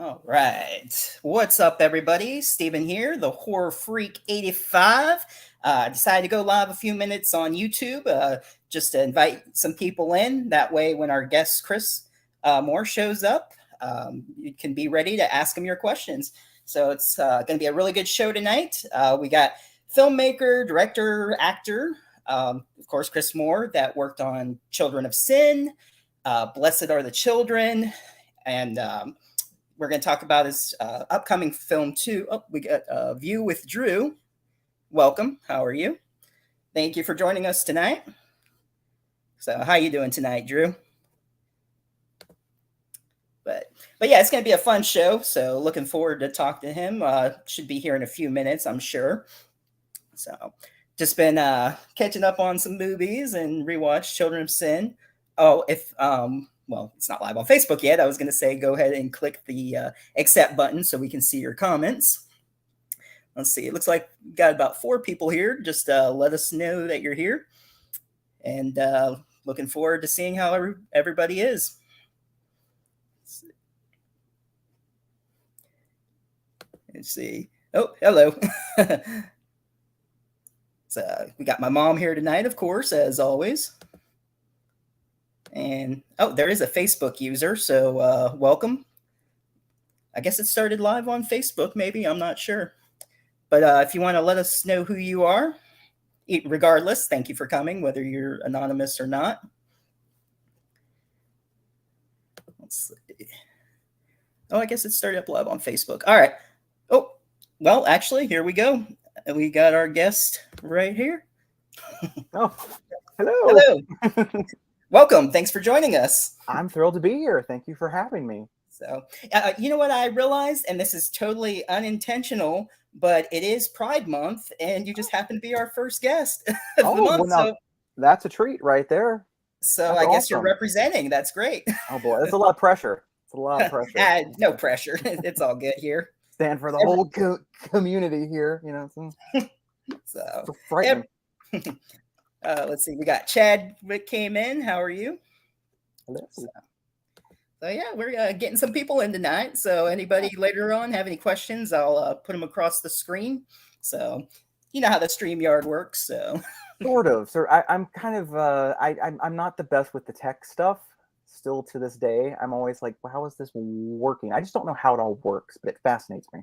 All right. What's up, everybody? Steven here, the Horror Freak 85. Decided to go live a few minutes on YouTube just to invite some people in. That way, when our guest Chris Moore shows up, you can be ready to ask him your questions. So it's going to be a really good show tonight. We got filmmaker, director, actor, of course, Chris Moore, that worked on Children of Sin, Blessed Are the Children, and we're going to talk about his upcoming film too. Oh, we got a View with Drew. Welcome. How are you? Thank you for joining us tonight. So, how you doing tonight, Drew? But yeah, it's going to be a fun show. So, looking forward to talk to him. Should be here in a few minutes, I'm sure. So, just been catching up on some movies and rewatched Children of Sin. Oh, if well, it's not live on Facebook yet. I was going to say go ahead and click the accept button so we can see your comments. Let's see. It looks like we got about 4 people here. Just let us know that you're here. And looking forward to seeing how everybody is. Let's see. Oh, hello. So we got my mom here tonight, of course, as always. And oh, there is a Facebook user, so welcome. I guess it started live on Facebook, maybe, I'm not sure. But if you want to let us know who you are, regardless, thank you for coming, whether you're anonymous or not. Let's see. Oh, I guess it started up live on Facebook. All right. Oh, well, actually, here we go. We got our guest right here. Oh, hello. Hello. Welcome. Thanks for joining us. I'm thrilled to be here. Thank you for having me. So, you know what I realized, and this is totally unintentional, but it is Pride Month, and you just happen to be our first guest of the month. Well, now, that's a treat right there. So I guess you're representing. That's great. Oh boy, that's a lot of pressure. It's a lot of pressure. No pressure. It's all good here. Stand for the whole community here, you know. So frightening. Let's see. We got Chad came in. How are you? Hello. So yeah, we're getting some people in tonight. So anybody later on have any questions, I'll put them across the screen. So you know how the StreamYard works. So sort of. So I'm kind of I'm not the best with the tech stuff. Still to this day, I'm always like, well, how is this working? I just don't know how it all works, but it fascinates me.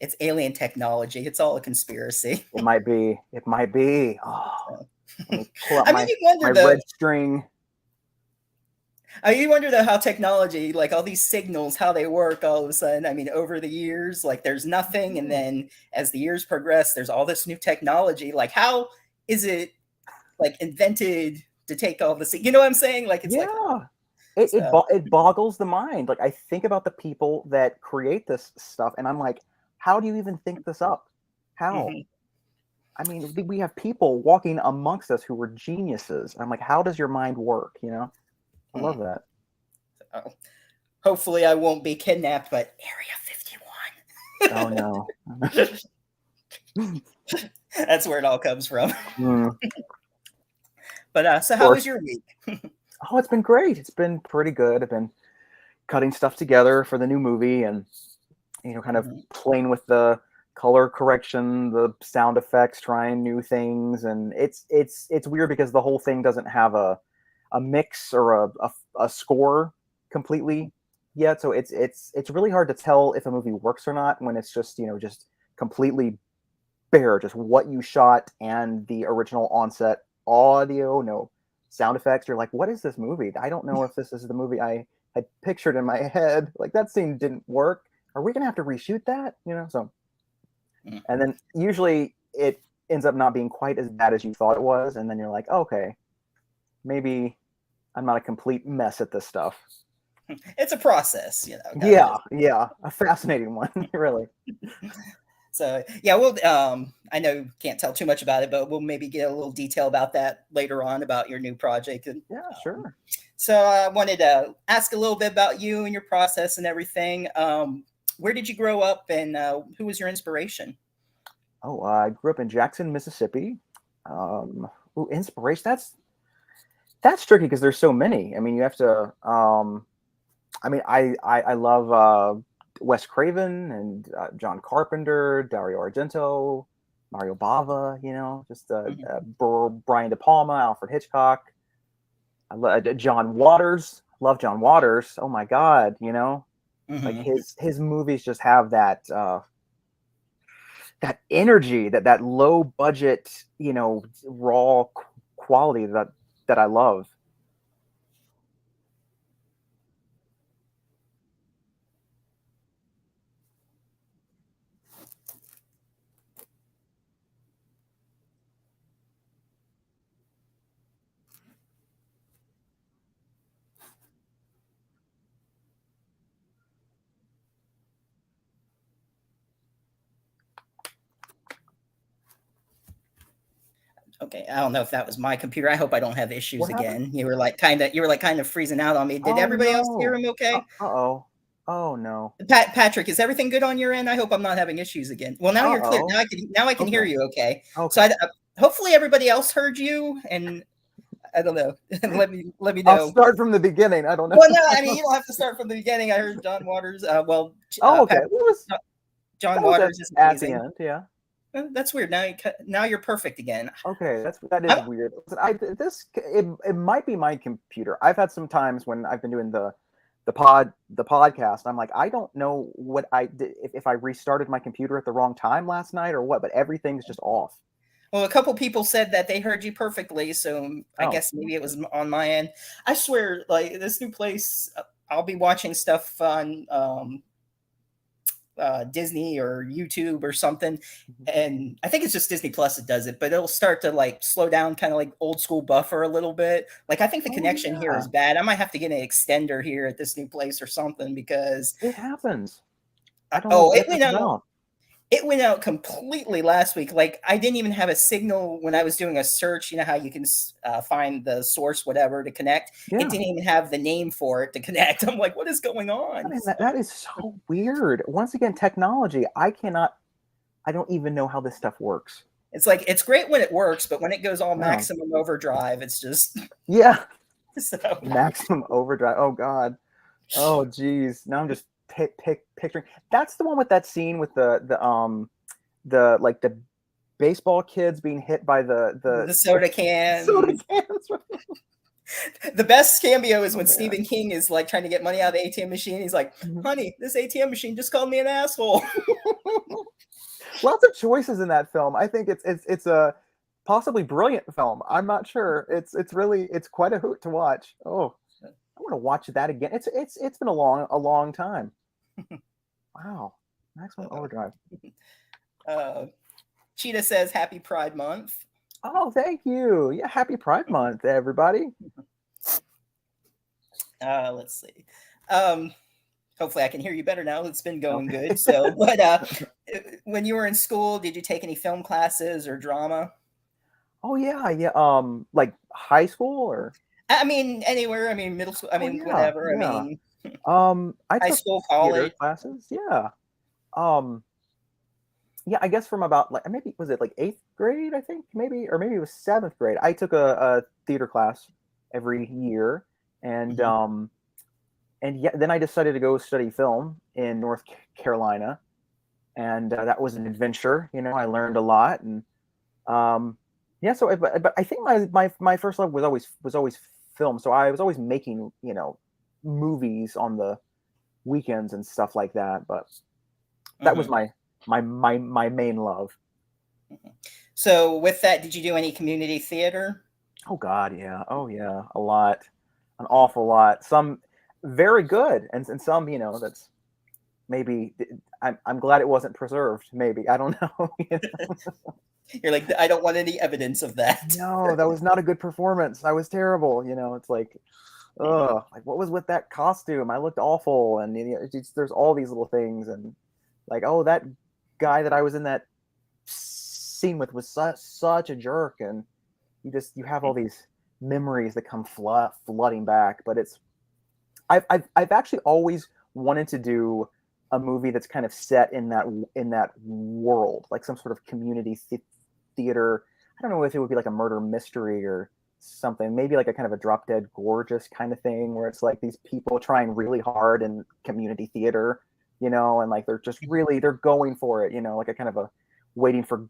It's alien technology. It's all a conspiracy. It might be. It might be. Oh, pull out you wonder my red string. You wonder though how technology, like all these signals, how they work all of a sudden. I mean, over the years, like there's nothing, and then as the years progress, there's all this new technology. Like, how is it like invented to take all this? You know what I'm saying? Like, it's it boggles the mind. Like, I think about the people that create this stuff, and I'm like, how do you even think this up? How? I mean, we have people walking amongst us who were geniuses. I'm like, how does your mind work? You know, I love that. Hopefully, I won't be kidnapped, but Area 51. Oh no. That's where it all comes from. But so how was your week? Oh, it's been great. It's been pretty good. I've been cutting stuff together for the new movie, and kind of playing with the color correction, the sound effects, trying new things. And it's weird because the whole thing doesn't have a mix or a score completely yet. So it's really hard to tell if a movie works or not when it's just just completely bare, just what you shot and the original on-set audio, no sound effects. You're like, what is this movie? I don't know if this is the movie I had pictured in my head. Like, that scene didn't work. Are we gonna have to reshoot that? So and then usually it ends up not being quite as bad as you thought it was, and then you're like, okay, maybe I'm not a complete mess at this stuff. It's a process, Yeah, a fascinating one. Really. So yeah, we'll I know you can't tell too much about it, but we'll maybe get a little detail about that later on, about your new project. And yeah, sure. So I wanted to ask a little bit about you and your process and everything. Where did you grow up, and who was your inspiration? Oh, I grew up in Jackson, Mississippi. Inspiration, that's tricky because there's so many. I mean, you have to I mean, I love Wes Craven and John Carpenter, Dario Argento, Mario Bava. You know, just Brian De Palma, Alfred Hitchcock. I love John Waters. Love John Waters. Oh my God, you know, like Hmm. his movies just have that that energy, that low budget, you know, raw quality that I love. Okay, I don't know if that was my computer. I hope I don't have issues What happened? again. You were like kind of freezing out on me. Did Oh everybody else hear no. him okay? Oh. Oh no. Patrick, is everything good on your end? I hope I'm not having issues again. Well, now Uh you're clear. oh. Now I can hear Okay. you okay. So Okay. hopefully everybody else heard you, and I don't know. Let me I'll know. start from the beginning. I don't know. Well, no, I mean you don't have to start from the beginning. I heard John Waters. Oh, okay. Patrick, John That was Waters is at the amazing. end. Yeah. That's weird. Now you're perfect again. Okay. That is I'm, weird. Listen, it might be my computer. I've had some times when I've been doing the podcast. I'm like, I don't know what I did, if I restarted my computer at the wrong time last night or what, but everything's just off. Well, a couple people said that they heard you perfectly, so I Oh. guess maybe it was on my end. I swear, like this new place, I'll be watching stuff on Disney or YouTube or something, Mhm. and I think it's just Disney Plus that does it, but it'll start to like slow down, kind of like old school buffer a little bit. Like I think the Oh connection here is yeah. bad. I might have to get an extender here at this new place or something because It happens. I don't know oh, what that's about. it went out completely last week. Like I didn't even have a signal when I was doing a search. You know how you can find the source, whatever, to connect. It Yeah. didn't even have the name for it to connect. I'm like, what is going I on? mean, So that is so weird. Once again, technology. I don't even know how this stuff works. it's like it's great when it works, but when it goes all Yeah. maximum overdrive, it's just Yeah. so. Maximum overdrive. Oh God. Oh geez. Now I'm just picturing. That's the one with that scene with the like the baseball kids being hit by The the soda soda can. cans. The best cameo is Oh when man. Stephen King is like trying to get money out of the ATM machine. He's like, Mhm. "Honey, this ATM machine just called me an asshole." Lots of choices in that film. I think it's a possibly brilliant film. I'm not sure. It's quite a hoot to watch. Oh, I want to watch that again. It's been a long time. Wow. Maximum Overdrive. uh, Cheetah says, "Happy Pride Month." Oh, thank you. Yeah, happy Pride Month, everybody. Let's see. Um, Hopefully, I can hear you better now. It's been going Okay. good. So, but when you were in school, did you take any film classes or drama? Oh yeah, yeah. Like high school or I mean, anywhere. I mean, middle school. I oh mean, yeah, whatever. I yeah. mean, I high took school, theater college. classes. Yeah. Um, yeah. I guess from about like maybe was it like eighth grade? I think maybe or maybe it was seventh grade. I took a theater class every year, and Mhm. um, and yeah, then I decided to go study film in North Carolina, and that was an adventure. You know, I learned a lot, and yeah. So, but I think my first love was always film. So I was always making movies on the weekends and stuff like that. But that was Mhm. my main love. Mhm. So, with that, did you do any community theater? Oh God, yeah. Oh yeah, a lot, an awful lot. Some very good, and some that's maybe. I'm glad it wasn't preserved. Maybe I don't know. You're like, I don't want any evidence of that. No, that was not a good performance. I was terrible. It's like, ugh, like what was with that costume? I looked awful, and there's all these little things, and like, oh, that guy that I was in that scene with was such a jerk, and you have all these memories that come flooding back. But I've actually always wanted to do a movie that's kind of set in that world, like some sort of community theater. I don't know if it would be like a murder mystery or something, maybe like a kind of a Drop Dead Gorgeous kind of thing, where it's like these people trying really hard in community theater, and like they're just really they're going for it, like a kind of a Waiting for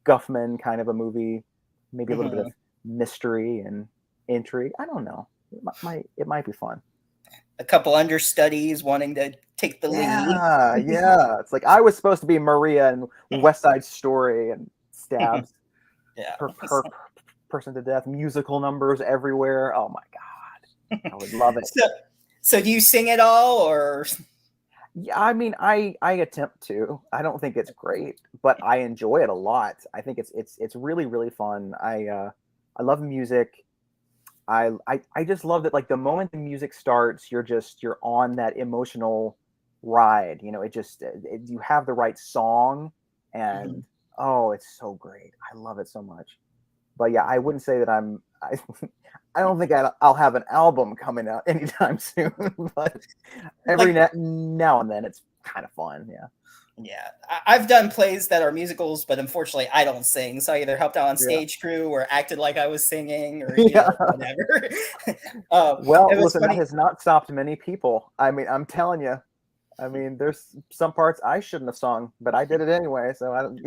Guffman kind of a movie, maybe a little bit of mystery and intrigue. I don't know. It might be fun. A couple understudies wanting to take the lead. Yeah. It's like I was supposed to be Maria in West Side Story and stabs Yeah. her person to death. Musical numbers everywhere. Oh my god, I would love it. So do you sing at all, or? Yeah, I mean, I attempt to. I don't think it's great, but I enjoy it a lot. I think it's really really fun. I love music. I just love that, like, the moment the music starts, you're on that emotional ride. You have the right song, and oh, it's so great. I love it so much. But yeah, I wouldn't say that I don't think I'll have an album coming out anytime soon. But every now and then, it's kind of fun. Yeah. Yeah, I've done plays that are musicals, but unfortunately, I don't sing. So I either helped out on stage crew or acted like I was singing, or whatever. Well, listen, funny. that has not stopped many people. I mean, I'm telling you. I mean, there's some parts I shouldn't have sung, but I did it anyway. So I don't.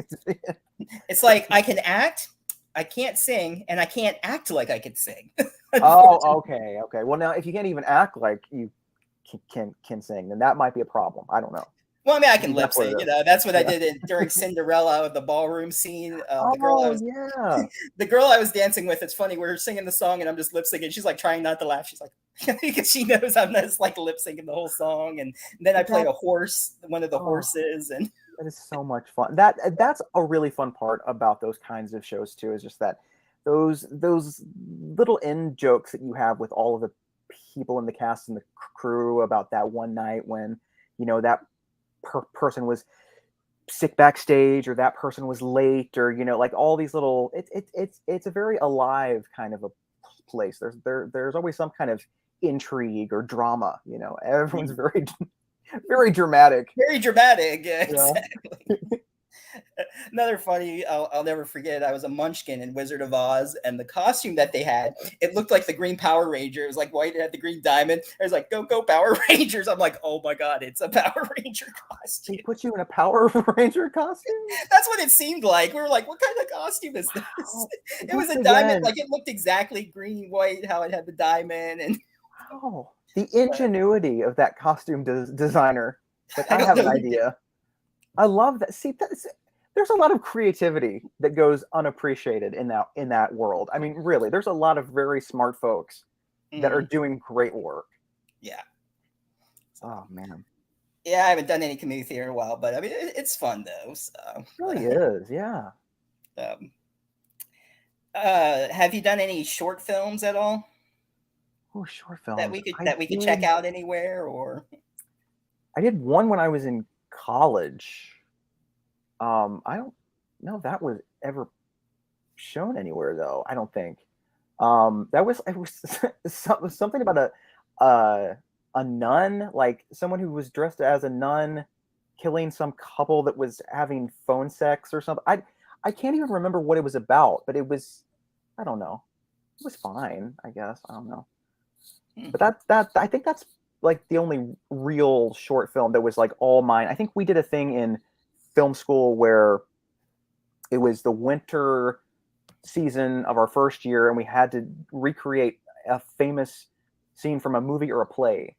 It's like I can act, I can't sing, and I can't act like I could sing. Oh, okay. Well, now if you can't even act like you can sing, then that might be a problem. I don't know. Well, I mean, I can lip sync. That's what I did during Cinderella, the ballroom scene. The girl I was dancing with. It's funny. We're singing the song, and I'm just lip syncing. She's like trying not to laugh. She's like, because she knows I'm just like lip syncing the whole song. And then I played a horse, one of the horses, and that is so much fun. That's a really fun part about those kinds of shows too. Is just that those little in jokes that you have with all of the people in the cast and the crew about that one night when that person was sick backstage, or that person was late, or like all these little it's a very alive kind of a place. There's always some kind of intrigue or drama. Everyone's very very dramatic. Yeah, exactly. Another funny, I'll never forget, I was a munchkin in Wizard of Oz, and the costume that they had, it looked like the Green Power Ranger. It was like white, it had the green diamond. I was like, go Power Rangers. I'm like, oh my god, it's a Power Ranger costume. They put you in a Power Ranger costume? That's what it seemed like. We were like, what kind of costume is this? It was a diamond, like it looked exactly green, white, how it had the diamond. And wow, the ingenuity of that costume designer. Like, I have an idea. I love that. See, there's a lot of creativity that goes unappreciated in that world. I mean, really, there's a lot of very smart folks that are doing great work. Yeah. Oh man. Yeah, I haven't done any community theater in a while, but I mean, it's fun though. So. It really is, yeah. Have you done any short films at all? Oh, short films that we could check out anywhere, or? I did one when I was in college. I don't know if that was ever shown anywhere though. I don't think. It was something about a nun, like someone who was dressed as a nun killing some couple that was having phone sex or something. I can't even remember what it was about, but it was, I don't know. It was fine, I guess. I don't know. But I think that's like the only real short film that was like all mine. I think we did a thing in film school where it was the winter season of our first year, and we had to recreate a famous scene from a movie or a play.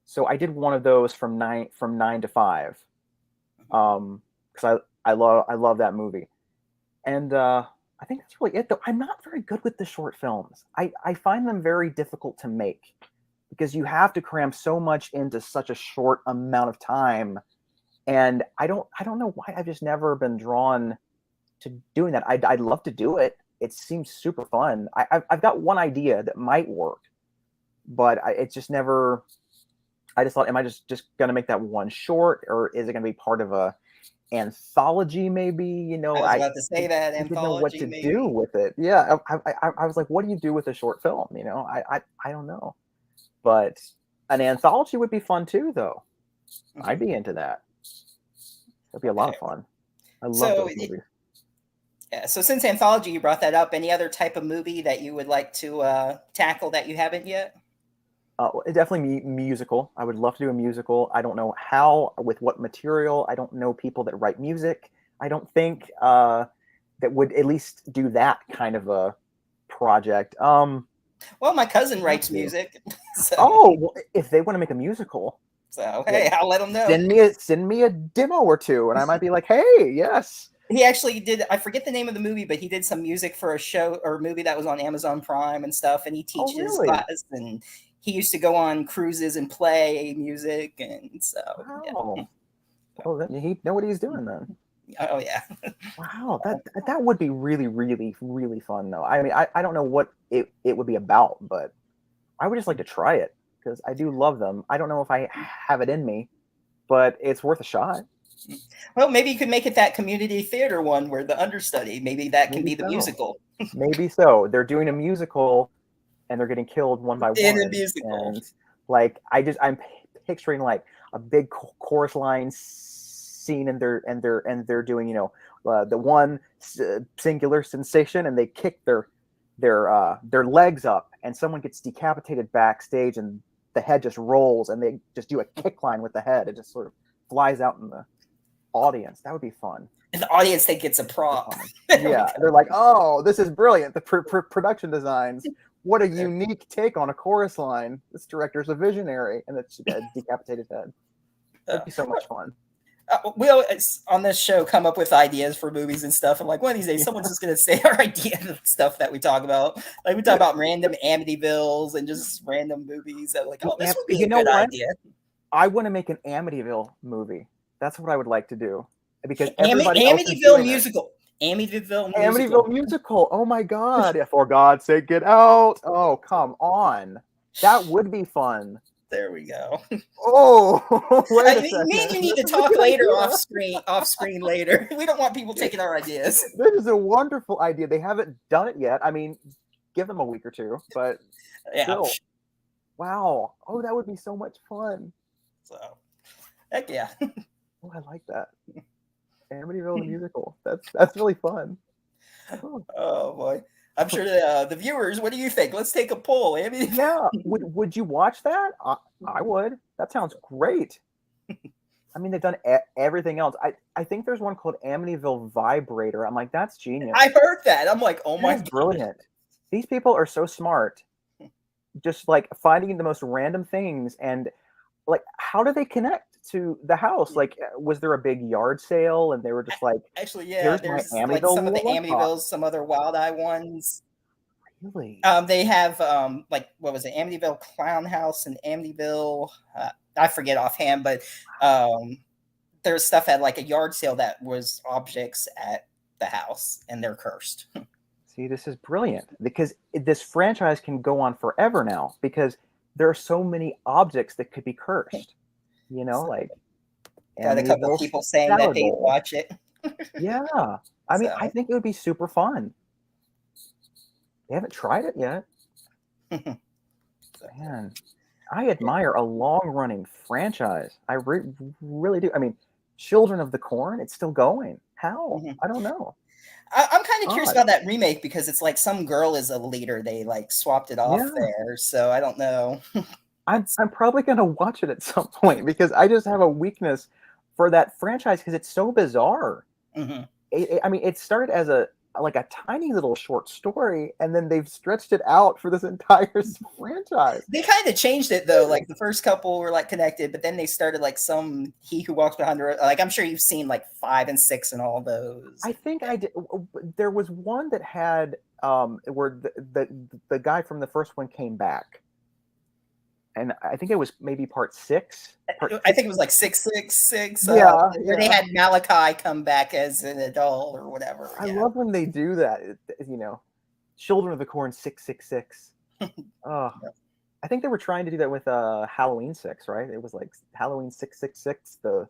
So I did one of those from 9 to 5, because I love that movie, and I think that's really it. Though I'm not very good with the short films. I find them very difficult to make because you have to cram so much into such a short amount of time. And I don't know why I've just never been drawn to doing that. I'd love to do it. It seems super fun. I've got one idea that might work, but it's just never. I just thought, am I just going to make that one short, or is it going to be part of a anthology? Maybe, I was about to say that I anthology. didn't know what to do with it. Yeah, I was like, what do you do with a short film? I don't know, but an anthology would be fun too, though. I'd be into that. That'd be a lot of fun. I love those movies. Yeah. So since anthology, you brought that up. Any other type of movie that you would like to tackle that you haven't yet? Definitely musical. I would love to do a musical. I don't know how, with what material. I don't know people that write music. I don't think that would at least do that kind of a project. Well, my cousin Love writes to. music, so Oh, well, if they want to make a musical, yeah, hey, I'll let him know. send me a demo or two, and I might be like, hey, yes. He actually did. I forget the name of the movie, but he did some music for a show or movie that was on Amazon Prime and stuff. And he Oh, teaches really? class, and he used to go on cruises and play music, and so yeah. Wow. Well, then he know what he's doing then. Oh yeah. Wow, that would be really, really, really fun though. I mean, I don't know what it would be about, but I would just like to try it because I do love them. I don't know if I have it in me, but it's worth a shot. Well, maybe you could make it that community theater one where the understudy. Maybe that can Maybe be the so. musical Maybe so. They're doing a musical and they're getting killed one by in a one. musical. And like I'm picturing like a big chorus line scene, and they're doing the one singular sensation, and they kick their legs up, and someone gets decapitated backstage, and the head just rolls, and they just do a kick line with the head. It just sort of flies out in the audience. That would be fun. And the audience think it's a prop. Yeah, they're like, oh, this is brilliant. The production designs. What a unique take on a chorus line. This director's a visionary, and it's a decapitated head. That'd be so much fun. We always, on this show, come up with ideas for movies and stuff. And like one of these days, someone's just going to say our idea of stuff that we talk about. Like we talk about random Amityvilles and just random movies that like, oh, this would be a good idea. I want to make an Amityville movie. That's what I would like to do because everybody Amityville musical. Amityville musical. Oh my God! For God's sake, get out! Oh, come on. That would be fun. There we go. Oh, wait a second. Me and you need to talk later off screen later. We don't want people taking our ideas. This is a wonderful idea. They haven't done it yet. I mean, give them a week or two, but still. Wow. Oh, that would be so much fun. So, heck yeah. Oh, I like that. Amityville the musical. That's really fun. Oh boy. I'm sure the viewers, what do you think? Let's take a poll. Yeah. Would you watch that? I would. That sounds great. I mean, they've done everything else. I think there's one called Amityville Vibrator. I'm like, that's genius. I heard that. I'm like, oh my God. Brilliant. These people are so smart. Just like finding the most random things, and like, how do they connect to the house? Like, was there a big yard sale and they were just like, actually, yeah, there's like some of the Amityvilles, some other Wild Eye ones. Really? They have like, what was it, Amityville Clown House and Amityville, I forget offhand, but there's stuff at like a yard sale that was objects at the house, and they're cursed. See, this is brilliant because this franchise can go on forever now because there are so many objects that could be cursed. You know, like got a couple of people saying that they'd watch it. Yeah, I mean, I think it would be super fun. They haven't tried it yet. Man, I admire a long-running franchise. I really do. I mean, Children of the Corn, it's still going. How? I don't know. I'm kind of curious about that remake because it's like some girl is a leader. They like swapped it off there, so I don't know. I'm probably going to watch it at some point because I just have a weakness for that franchise because it's so bizarre. I mean, it started as a tiny little short story, and then they've stretched it out for this entire franchise. They kind of changed it though. Like the first couple were like connected, but then they started like some He Who Walks Behind the Road. Like I'm sure you've seen like 5 and 6 and all those. I think I did. There was one that had where the guy from the first one came back. And I think it was maybe part 6. I think it was like 666. Yeah, where they had Malachi come back as an adult or whatever. I love when they do that. You know, Children of the Corn 666. Oh, I think they were trying to do that with Halloween 6, right? It was like Halloween 666, the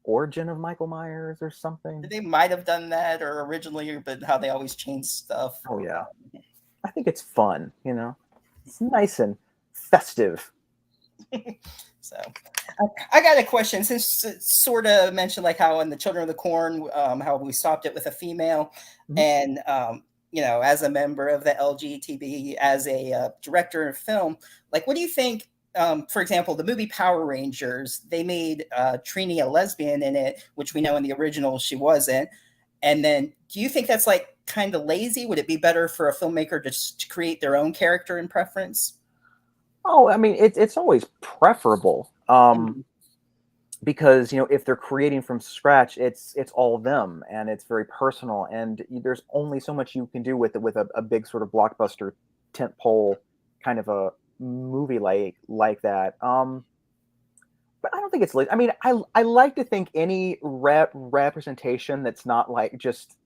origin of Michael Myers or something. They might have done that or originally, but how they always change stuff. Oh yeah, I think it's fun. You know, it's nice and festive. So I got a question, since it sort of mentioned like how in the Children of the Corn, how we stopped it with a female, Mhm. and as a member of the LGTB, as a director of film, like what do you think? For example, the movie Power Rangers, they made Trini a lesbian in it, which we know in the original she wasn't. And then, do you think that's like kind of lazy? Would it be better for a filmmaker to create their own character and preference? Oh, I mean, it's always preferable. Mhm. Because if they're creating from scratch, it's all them, and it's very personal, and there's only so much you can do with a big sort of blockbuster tentpole kind of a movie like that. But I don't think it's I mean, I like to think any representation that's not like just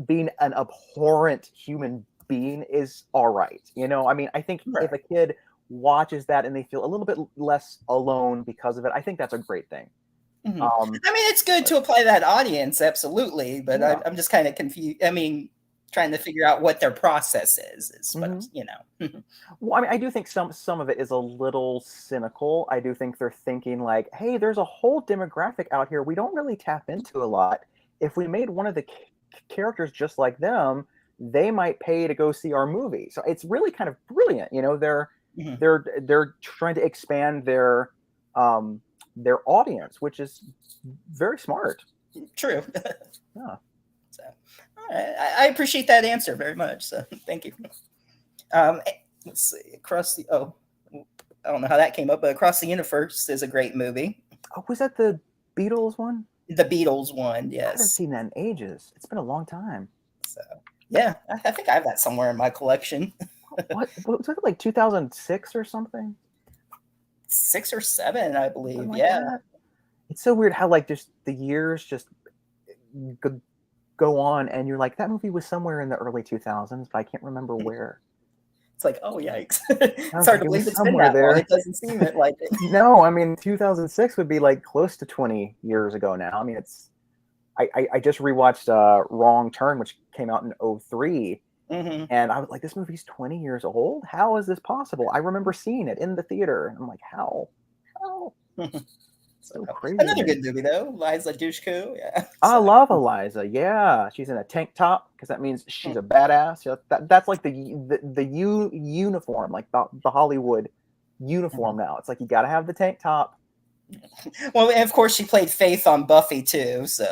being an abhorrent human being is all right. I mean, I think if Right. a kid watches that and they feel a little bit less alone because of it, I think that's a great thing. Mhm. Um, I mean, it's good but to apply that audience, absolutely, but yeah. I'm just kind of confused. I mean, trying to figure out what their process is what Hmm. I'm. Well, I mean, I do think some of it is a little cynical. I do think they're thinking like, hey, there's a whole demographic out here we don't really tap into a lot. If we made one of the characters just like them, they might pay to go see our movie. So it's really kind of brilliant. They're Mhm. they're trying to expand their audience, which is very smart. True. Yeah. So, all right. I appreciate that answer very much. So, thank you. Let's see. I don't know how that came up, but Across the Universe is a great movie. Oh, was that the Beatles one? The Beatles one, I haven't yes. seen that in ages. It's been a long time. So, yeah, I think I have that somewhere in my collection. What was it, like 2006 or something? 6 or 7, I Something believe. like Yeah. that. It's so weird how like just the years just go, go on, and you're like, that movie was somewhere in the early 2000s, but I can't remember where. It's like, oh yikes! I It's was hard like, to it was believe it's been somewhere that long. there. It doesn't seem it like it. No, I mean 2006 would be like close to 20 years ago now. I mean, it's I just rewatched Wrong Turn, which came out in '03. Hmm. And I was like, this movie's 20 years old? How is this possible? I remember seeing it in the theater. And I'm like, how? How? So, So crazy to another me. good movie though, Liza Dushku. Yeah. I So, love Eliza. Yeah, she's in a tank top because that means she's a badass. That's like the uniform, like the Hollywood uniform now. It's like you got to have the tank top. well, and of course she played Faith on Buffy too, so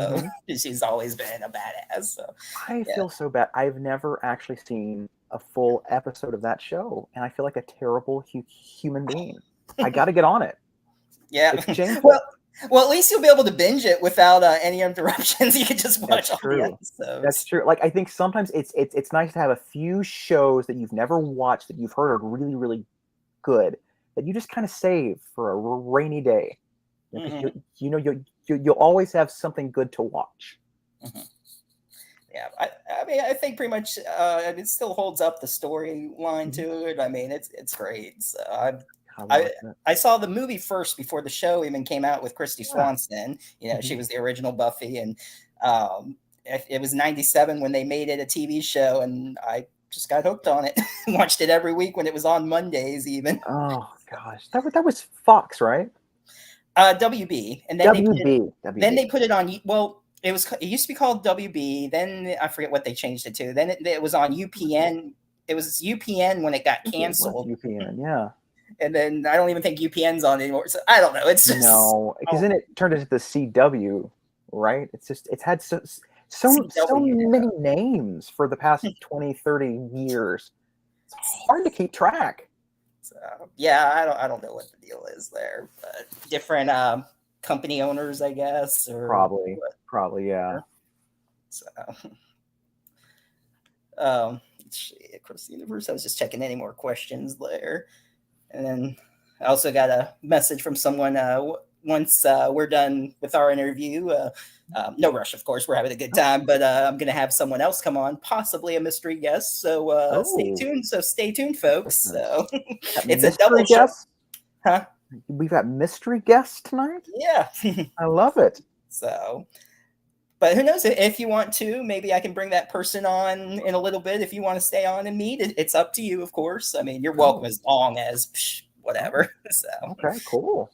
Hmm. she's always been a badass. So, I yeah, feel so bad. I've never actually seen a full episode of that show, and I feel like a terrible human being. I got to get on it. yeah. It's Well, shameful. well, at least you'll be able to binge it without any interruptions. You can just watch That's all the true. That's episodes. true. Like I think sometimes it's nice to have a few shows that you've never watched that you've heard are really really good that you just kind of save for a rainy day. Because Hmm. you'll always have something good to watch. Hmm. Yeah, I mean, I think pretty much it still holds up the storyline Mhm. to it. I mean, it's great. So I I love it. I saw the movie first before the show even came out with Christy Yeah. Swanson. Mhm. She was the original Buffy, and it was '97 when they made it a TV show, and I just got hooked on it. Watched it every week when it was on Mondays, even. Oh gosh, that was Fox, right? WB, and then WB. they put it on. Well, it used to be called WB. Then I forget what they changed it to. Then it was on UPN. It was UPN when it got I think it was canceled, UPN. Yeah. and then I don't even think UPN's on anymore. So I don't know. It's just No, because then it turned into the CW, right? It's had so CW. many names for the past 20, 30 years. It's hard to keep track. So yeah, I don't know what the deal is there, but different company owners, I guess, or Probably, yeah. whatever. So um, across the universe, I was just checking any more questions there. And then I also got a message from someone once we're done with our interview. No rush, of course. We're having a good Oh, time, but I'm going to have someone else come on, possibly a mystery guest. So stay oh, tuned. So stay tuned, folks. goodness. So Got it's a double mystery show, guests? huh? We've got mystery guests tonight? Yeah. I love it. So, but who knows? If you want to, maybe I can bring that person on in a little bit. If you want to stay on and meet, it's up to you, of course. I mean, you're welcome Oh, as long as whatever. Oh, So, okay, cool.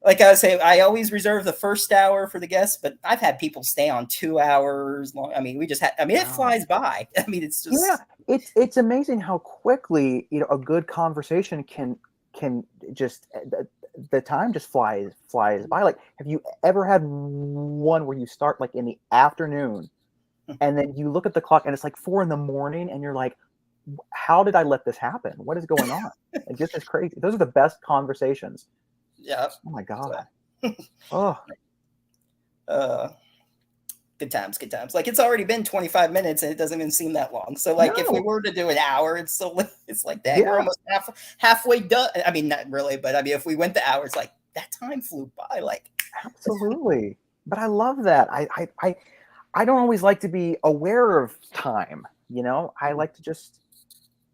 like I was saying, I always reserve the first hour for the guests, but I've had people stay on 2 hours long. I mean, we just had. I mean, it Wow. flies by. I mean, it's Yeah, just. it's amazing how quickly, a good conversation can just the time just flies by. Like, have you ever had one where you start like in the afternoon and then you look at the clock and it's like 4 in the morning and you're like, how did I let this happen? What is going on? It just is crazy. Those are the best conversations. Yeah. Oh my God. So, Oh, uh, good times, good times. Like it's already been 25 minutes and it doesn't even seem that long. So like if we no. were to do an hour, it's so it's like dang, we're Yeah, almost halfway done. I mean, not really, but I mean if we went the hour, it's like that time flew by. Like absolutely. But I love that. I don't always like to be aware of time. I like to just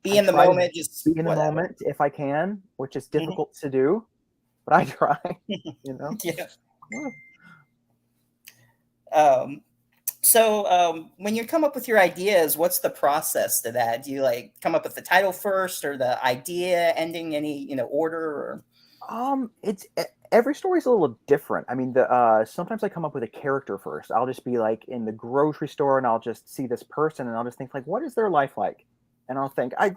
be I in the try to moment, be just in the whatever. moment if I can, which is Mhm. difficult to do, but I try. You know. Yeah. Yeah. Um, so when you come up with your ideas, what's the process to that? Do you like come up with the title first or the idea ending any, order or It's every story's a little different. I mean, the sometimes I come up with a character first. I'll just be like in the grocery store and I'll just see this person and I'll just think like, what is their life like? And I'll think I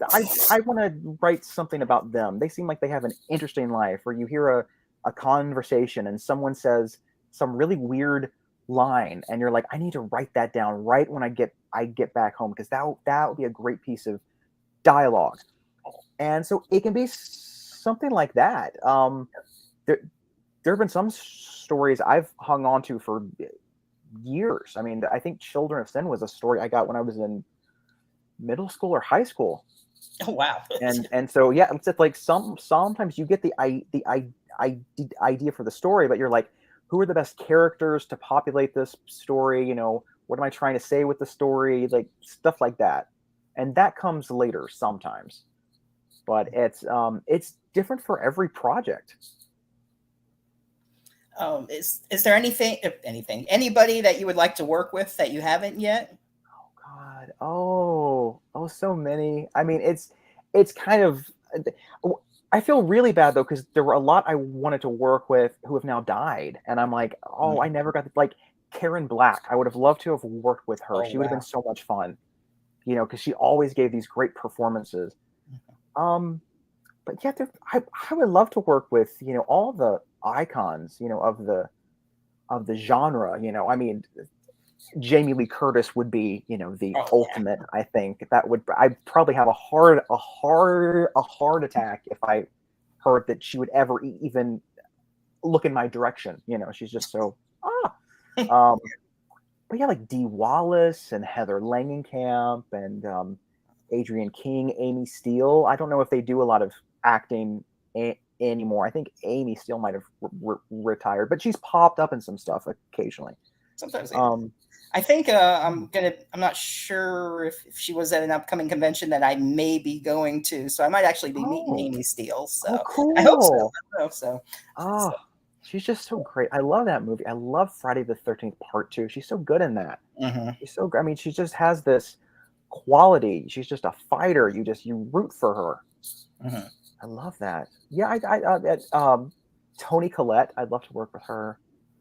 want to write something about them. They seem like they have an interesting life. Or you hear a conversation and someone says some really weird line and you're like, I need to write that down right when I get back home because that would be a great piece of dialogue. And so it can be something like that. There there have been some stories I've hung on to for years. I mean, I think Children of Sin was a story I got when I was in middle school or high school. oh wow. And so yeah, it's just like sometimes you get the idea for the story, but you're like, who are the best characters to populate this story? What am I trying to say with the story? Like stuff like that, and that comes later sometimes. But it's different for every project. Is there anything, if anything, anybody that you would like to work with that you haven't yet? God. Oh, so many. I mean, it's kind of. I feel really bad though because there were a lot I wanted to work with who have now died, and I'm like, oh, I Mhm. never got like Karen Black. I would have loved to have worked with her. Oh She would have been wow. so much fun, because she always gave these great performances. Um, but yeah, I would love to work with all the icons of the genre. I mean, Jamie Lee Curtis would be, the Oh yeah. ultimate. I think I'd probably have a heart attack if I heard that she would ever even look in my direction. She's just so Um, but yeah, like Dee Wallace and Heather Langenkamp and Adrienne King, Amy Steele. I don't know if they do a lot of acting anymore. I think Amy Steele might have retired, but she's popped up in some stuff occasionally. Sometimes they do. Um, I think I'm not sure if she was at an upcoming convention that I may be going to. So I might actually be meeting oh, Amy Steele. oh, So I hope so. cool. I hope so. Oh, So she's just so great. I love that movie. I love Friday the 13th Part 2. She's so good in that. mhm. She's so, I mean, she just has this quality. She's just a fighter. You root for her. Mhm. I love that. Yeah, Tony Collette. I'd love to work with her.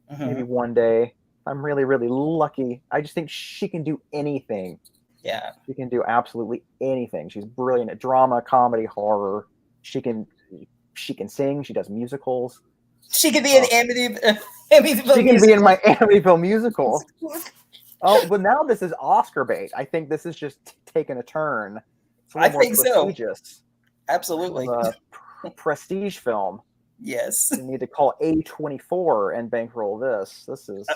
Maybe Mhm. one day. I'm really, really lucky. I just think she can do anything. Yeah. She can do absolutely anything. She's brilliant at drama, comedy, horror. She can she can sing. She does musicals. She could be an Uh, Amityville she can be in musical. my Amityville musical. Oh, but now this is Oscar bait. I think this is just taking a turn. It's a I little more think so. prestigious. Kind of Absolutely. a prestige film. Yes. We need to call A24 and bankroll this. This is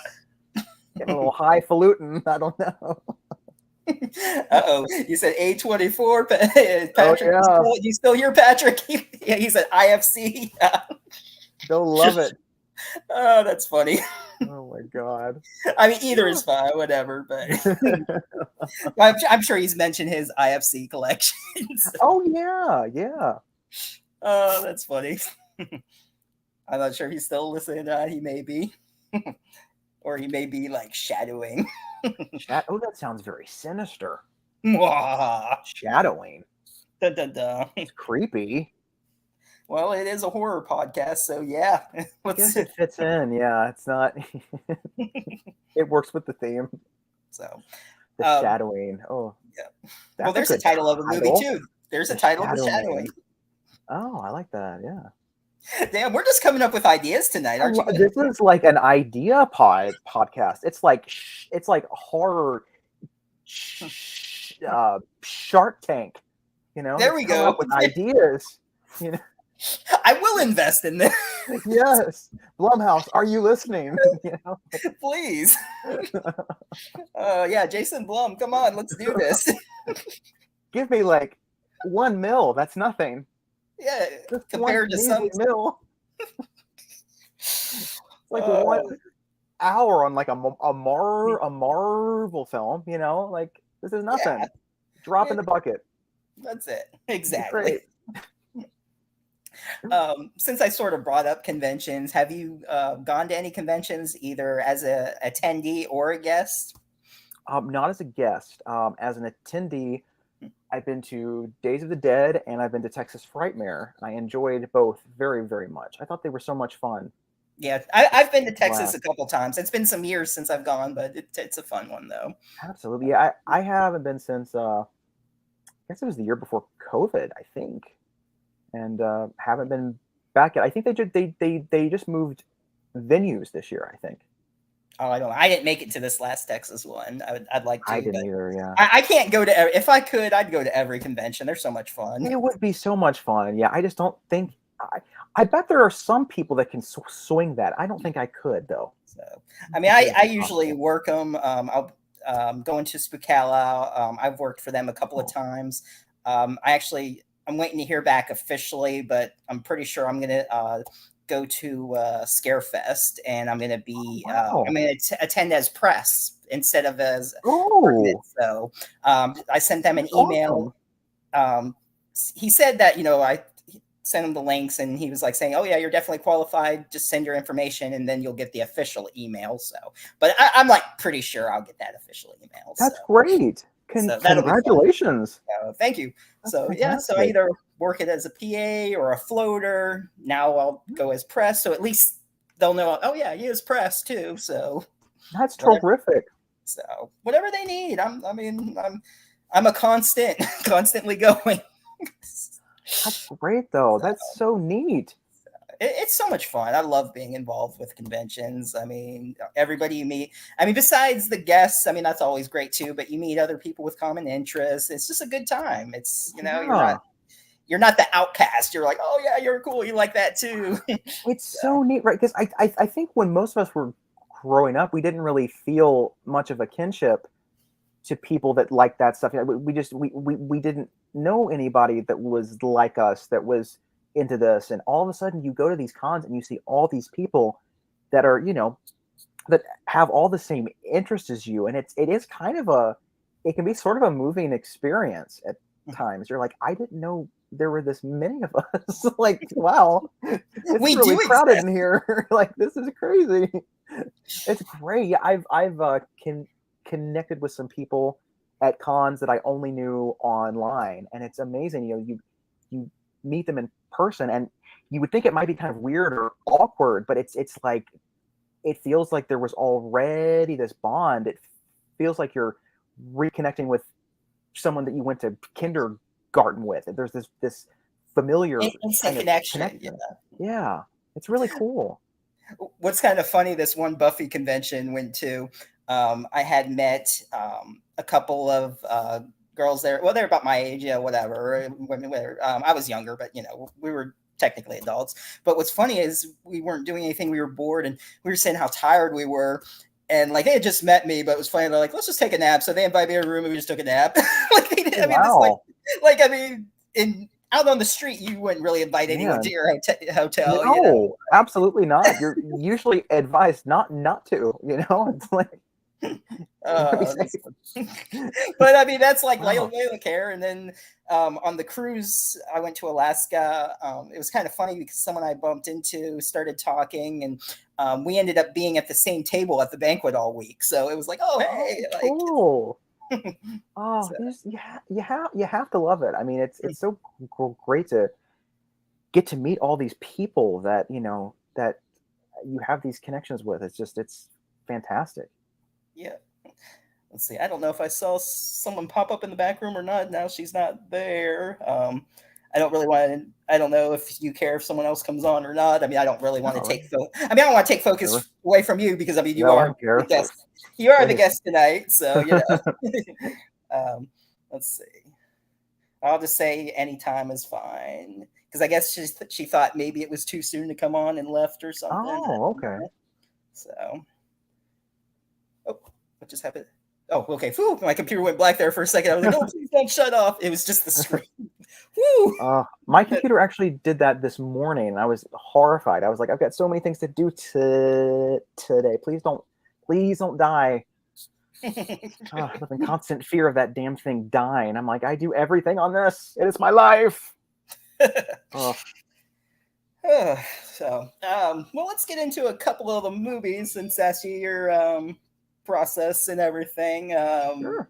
getting a little highfalutin. I don't know. Uh-oh. You said A24, Oh Patrick. yeah, You still hear Patrick? Yeah, he said IFC. they'll love it. Oh, that's funny. Oh my god. I mean, either Yeah. is fine, whatever. But I'm sure he's mentioned his IFC collections. Oh yeah, yeah. Oh, that's funny. I'm not sure he's still listening. He may be, or he may be like shadowing. Chat. Oh, that sounds very sinister. Mwah. Shadowing. Dun, dun, dun. It's creepy. Well, it is a horror podcast, so yeah. I Let's guess it fits in. Yeah, it's not. It works with the theme, so. the Um, shadowing. Oh, yeah. Well, that's a there's a good title of a movie title. too. There's a The title, The Shadowing. shadowing. Oh, I like that. Yeah. Damn, we're just coming up with ideas tonight, aren't you? This is like an idea podcast. It's like horror Shark Tank. You know, There it's we coming go. up with ideas. You know, I will invest in this, yes, Blumhouse, are you listening? You know, please. Yeah, Jason Blum, come on, let's do this. give me like 1 mil. That's nothing. Yeah, Just one compared to measly some. mil. It's like Uh, 1 hour on like a Marvel film. You know, like this is yeah, nothing. Drop in the bucket. that's it. It's Exactly. great. Since I sort of brought up conventions, have you gone to any conventions either as a attendee or a guest? Not as a guest. As an attendee, I've been to Days of the Dead and I've been to Texas Frightmare. I enjoyed both very, very much. I thought they were so much fun. Yeah, I've been to Texas Blast. a couple times. It's been some years since I've gone, but it's a fun one though. Absolutely. Yeah, I haven't been since I guess it was the year before COVID, I think. And haven't been back yet. I think they just moved venues this year, I think. Oh, I don't. I didn't make it to this last Texas one. I'd like I to, but didn't either, yeah. I can't go to. If I could, I'd go to every convention. They're so much fun. It would be so much fun. Yeah, I just don't think I bet there are some people that can swing that. I don't think I could though. So, I mean, I usually work them. I'll going to Spookala. I've worked for them a couple of times. I'm waiting to hear back officially, but I'm pretty sure I'm gonna go to Scarefest, and I'm gonna be I'm gonna attend as press instead of as permit. So I sent them an email. Awesome. He said that I sent him the links, and he was like saying, "Oh yeah, you're definitely qualified. Just send your information, and then you'll get the official email." So, but I'm like pretty sure I'll get that official email. That's great. So Congratulations. Thank you. That's so fantastic. Yeah, so I either work it as a PA or a floater. Now I'll go as press, so at least they'll know. Oh yeah, he is press too. So that's terrific. So whatever they need, I'm a constantly going. That's great though. That's so neat. It's so much fun. I love being involved with conventions. I mean, everybody you meet. I mean, besides the guests, I mean, that's always great too. But you meet other people with common interests. It's just a good time. It's you're not the outcast. You're like, oh yeah, you're cool. You like that too. It's so neat, right? Because I think when most of us were growing up, we didn't really feel much of a kinship to people that like that stuff. We didn't know anybody that was like us, that was into this, and all of a sudden you go to these cons and you see all these people that are that have all the same interests as you, and it is kind of it can be sort of a moving experience at times. You're like, I didn't know there were this many of us. Like, wow, it's really crowded in here. Like, this is crazy. It's great. Yeah, I've connected with some people at cons that I only knew online, and it's amazing. You meet them in person, and you would think it might be kind of weird or awkward, but it's like it feels like there was already this bond. It feels like you're reconnecting with someone that you went to kindergarten with. There's this familiar kind connection. Yeah, it's really cool. What's kind of funny, this one Buffy convention went to, I had met a couple of girls there. Well, they're about my age, whatever. Women, whatever. I was younger, but we were technically adults. But what's funny is we weren't doing anything. We were bored, and we were saying how tired we were. And like, they had just met me, but it was funny. They're like, let's just take a nap. So they invited me to a room, and we just took a nap. Like they did. Out on the street, you wouldn't really invite anyone to your hotel. No, absolutely not. You're usually advised not to. It's like. But I mean, that's like Layla Care. And then on the cruise, I went to Alaska. It was kind of funny because someone I bumped into started talking, and we ended up being at the same table at the banquet all week. So it was like, oh hey, cool. You have to love it. I mean, it's so great to get to meet all these people that that you have these connections with. It's fantastic. Yeah. Let's see. I don't know if I saw someone pop up in the back room or not. Now she's not there. I don't really want to. I don't know if you care if someone else comes on or not. I mean, I don't really want to No, take. I mean, I don't want to take sure. focus away from you because I mean, you No, I are don't the care. guest. You are the Hey. guest tonight, so um, let's see. I'll just say anytime is fine because I guess she thought maybe it was too soon to come on and left or something. Oh, okay. So, oh, what just happened? Oh, okay. Whew, my computer went black there for a second. I was like, oh, please don't shut off. It was just the screen. Woo! My computer actually did that this morning, and I was horrified. I was like, I've got so many things to do today. Please don't die. I live in constant fear of that damn thing dying. I'm like, I do everything on this. It is my life. So, well, let's get into a couple of the movies since that's your process and everything. Sure.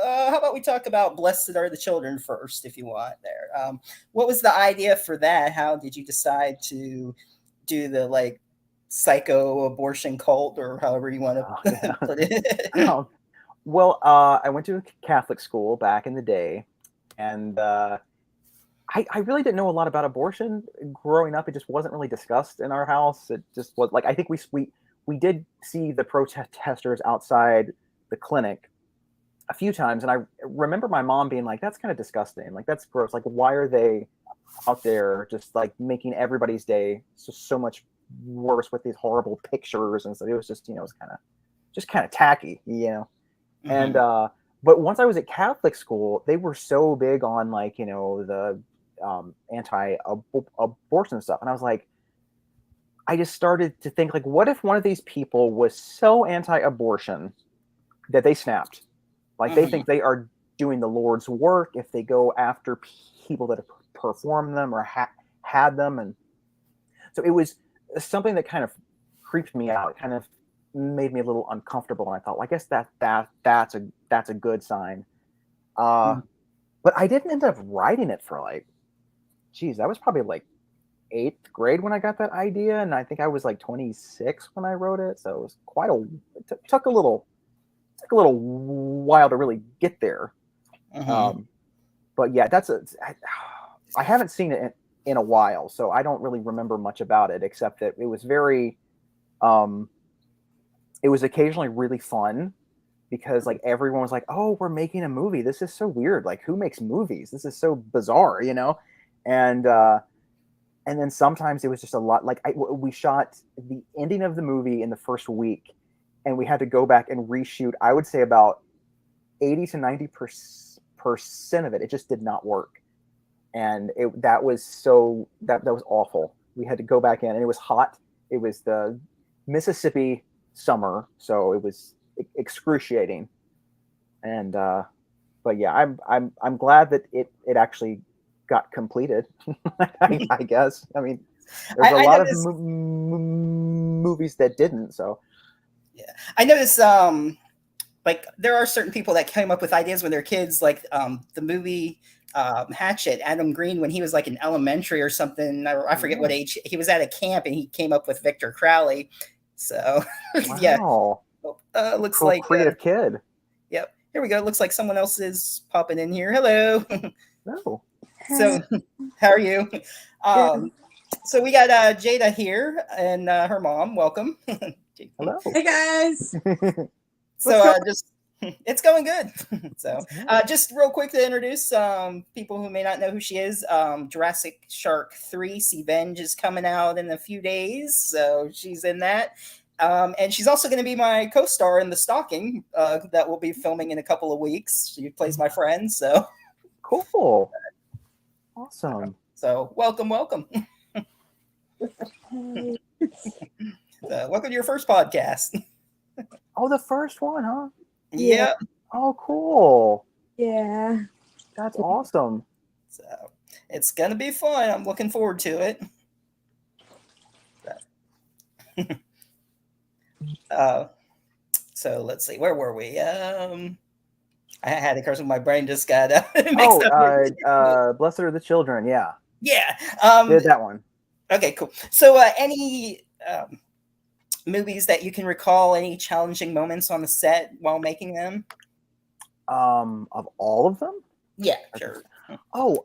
How about we talk about Blessed Are the Children first, if you want there. What was the idea for that? How did you decide to do the like psycho abortion cult or however you want to put it? Well, I went to a Catholic school back in the day, and I really didn't know a lot about abortion growing up. It just wasn't really discussed in our house. It just was like, I think we did see the protesters outside the clinic a few times, and I remember my mom being like, "That's kind of disgusting. Like, that's gross. Like, why are they out there just like making everybody's day so much worse with these horrible pictures?" And so it was just, it was kind of tacky, Mm-hmm. And but once I was at Catholic school, they were so big on like, the anti-abortion stuff, and I was like, I just started to think like, what if one of these people was so anti-abortion that they snapped? Like, they think they are doing the Lord's work if they go after people that have performed them or had them. And so it was something that kind of creeped me out. It kind of made me a little uncomfortable. And I thought, well, I guess that's a good sign. But I didn't end up writing it for like, geez, that was probably like 8th grade when I got that idea. And I think I was like 26 when I wrote it. So it was it took a little while to really get there. But yeah, I haven't seen it in a while, so I don't really remember much about it, except that it was very, it was occasionally really fun because like everyone was like, oh, we're making a movie. This is so weird. Like, who makes movies? This is so bizarre, and then sometimes it was just a lot. Like we shot the ending of the movie in the first week, and we had to go back and reshoot. I would say about 80 to 90% of it. It just did not work, and that was awful. We had to go back in, and it was hot. It was the Mississippi summer, so it was excruciating. And but yeah, I'm glad that it actually got completed. I guess. I mean, there's a lot of movies that didn't. So yeah, I noticed. Like there are certain people that came up with ideas when they're kids, like the movie Hatchet. Adam Green, when he was like in elementary or something, I forget what age, he was at a camp and he came up with Victor Crowley. So yeah, looks like creative kid. Yep, here we go. Looks like someone else is popping in here. Hello. No. So how are you? So we got Jada here and her mom. Welcome. Hello. Hey guys. So it's going good. So just real quick to introduce people who may not know who she is. Jurassic Shark 3 Seavenge is coming out in a few days, so she's in that. And she's also going to be my co-star in The Stalking that we'll be filming in a couple of weeks. She plays my friend, so cool. Awesome. So welcome. Welcome to your first podcast. Oh, the first one, huh? Yeah. Oh, cool. Yeah. That's awesome. So it's gonna be fun. I'm looking forward to it. So let's see. Where were we? I had a curse with my brain just got mixed up. Blessed Are the Children. Yeah. Yeah. Did that one. Okay, cool. So, any movies that you can recall, any challenging moments on the set while making them? Of all of them? Yeah, sure. Oh,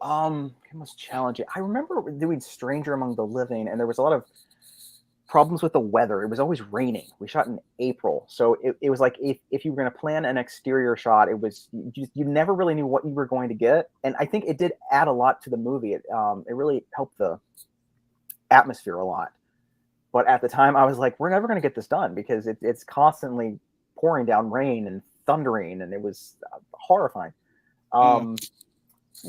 it was challenging. I remember doing Stranger Among the Living, and there was a lot of problems with the weather. It was always raining. We shot in April, so it was like if you were going to plan an exterior shot, it was you never really knew what you were going to get, and I think it did add a lot to the movie. It really helped the atmosphere a lot. But at the time, I was like, we're never going to get this done because it's constantly pouring down rain and thundering, and it was horrifying. I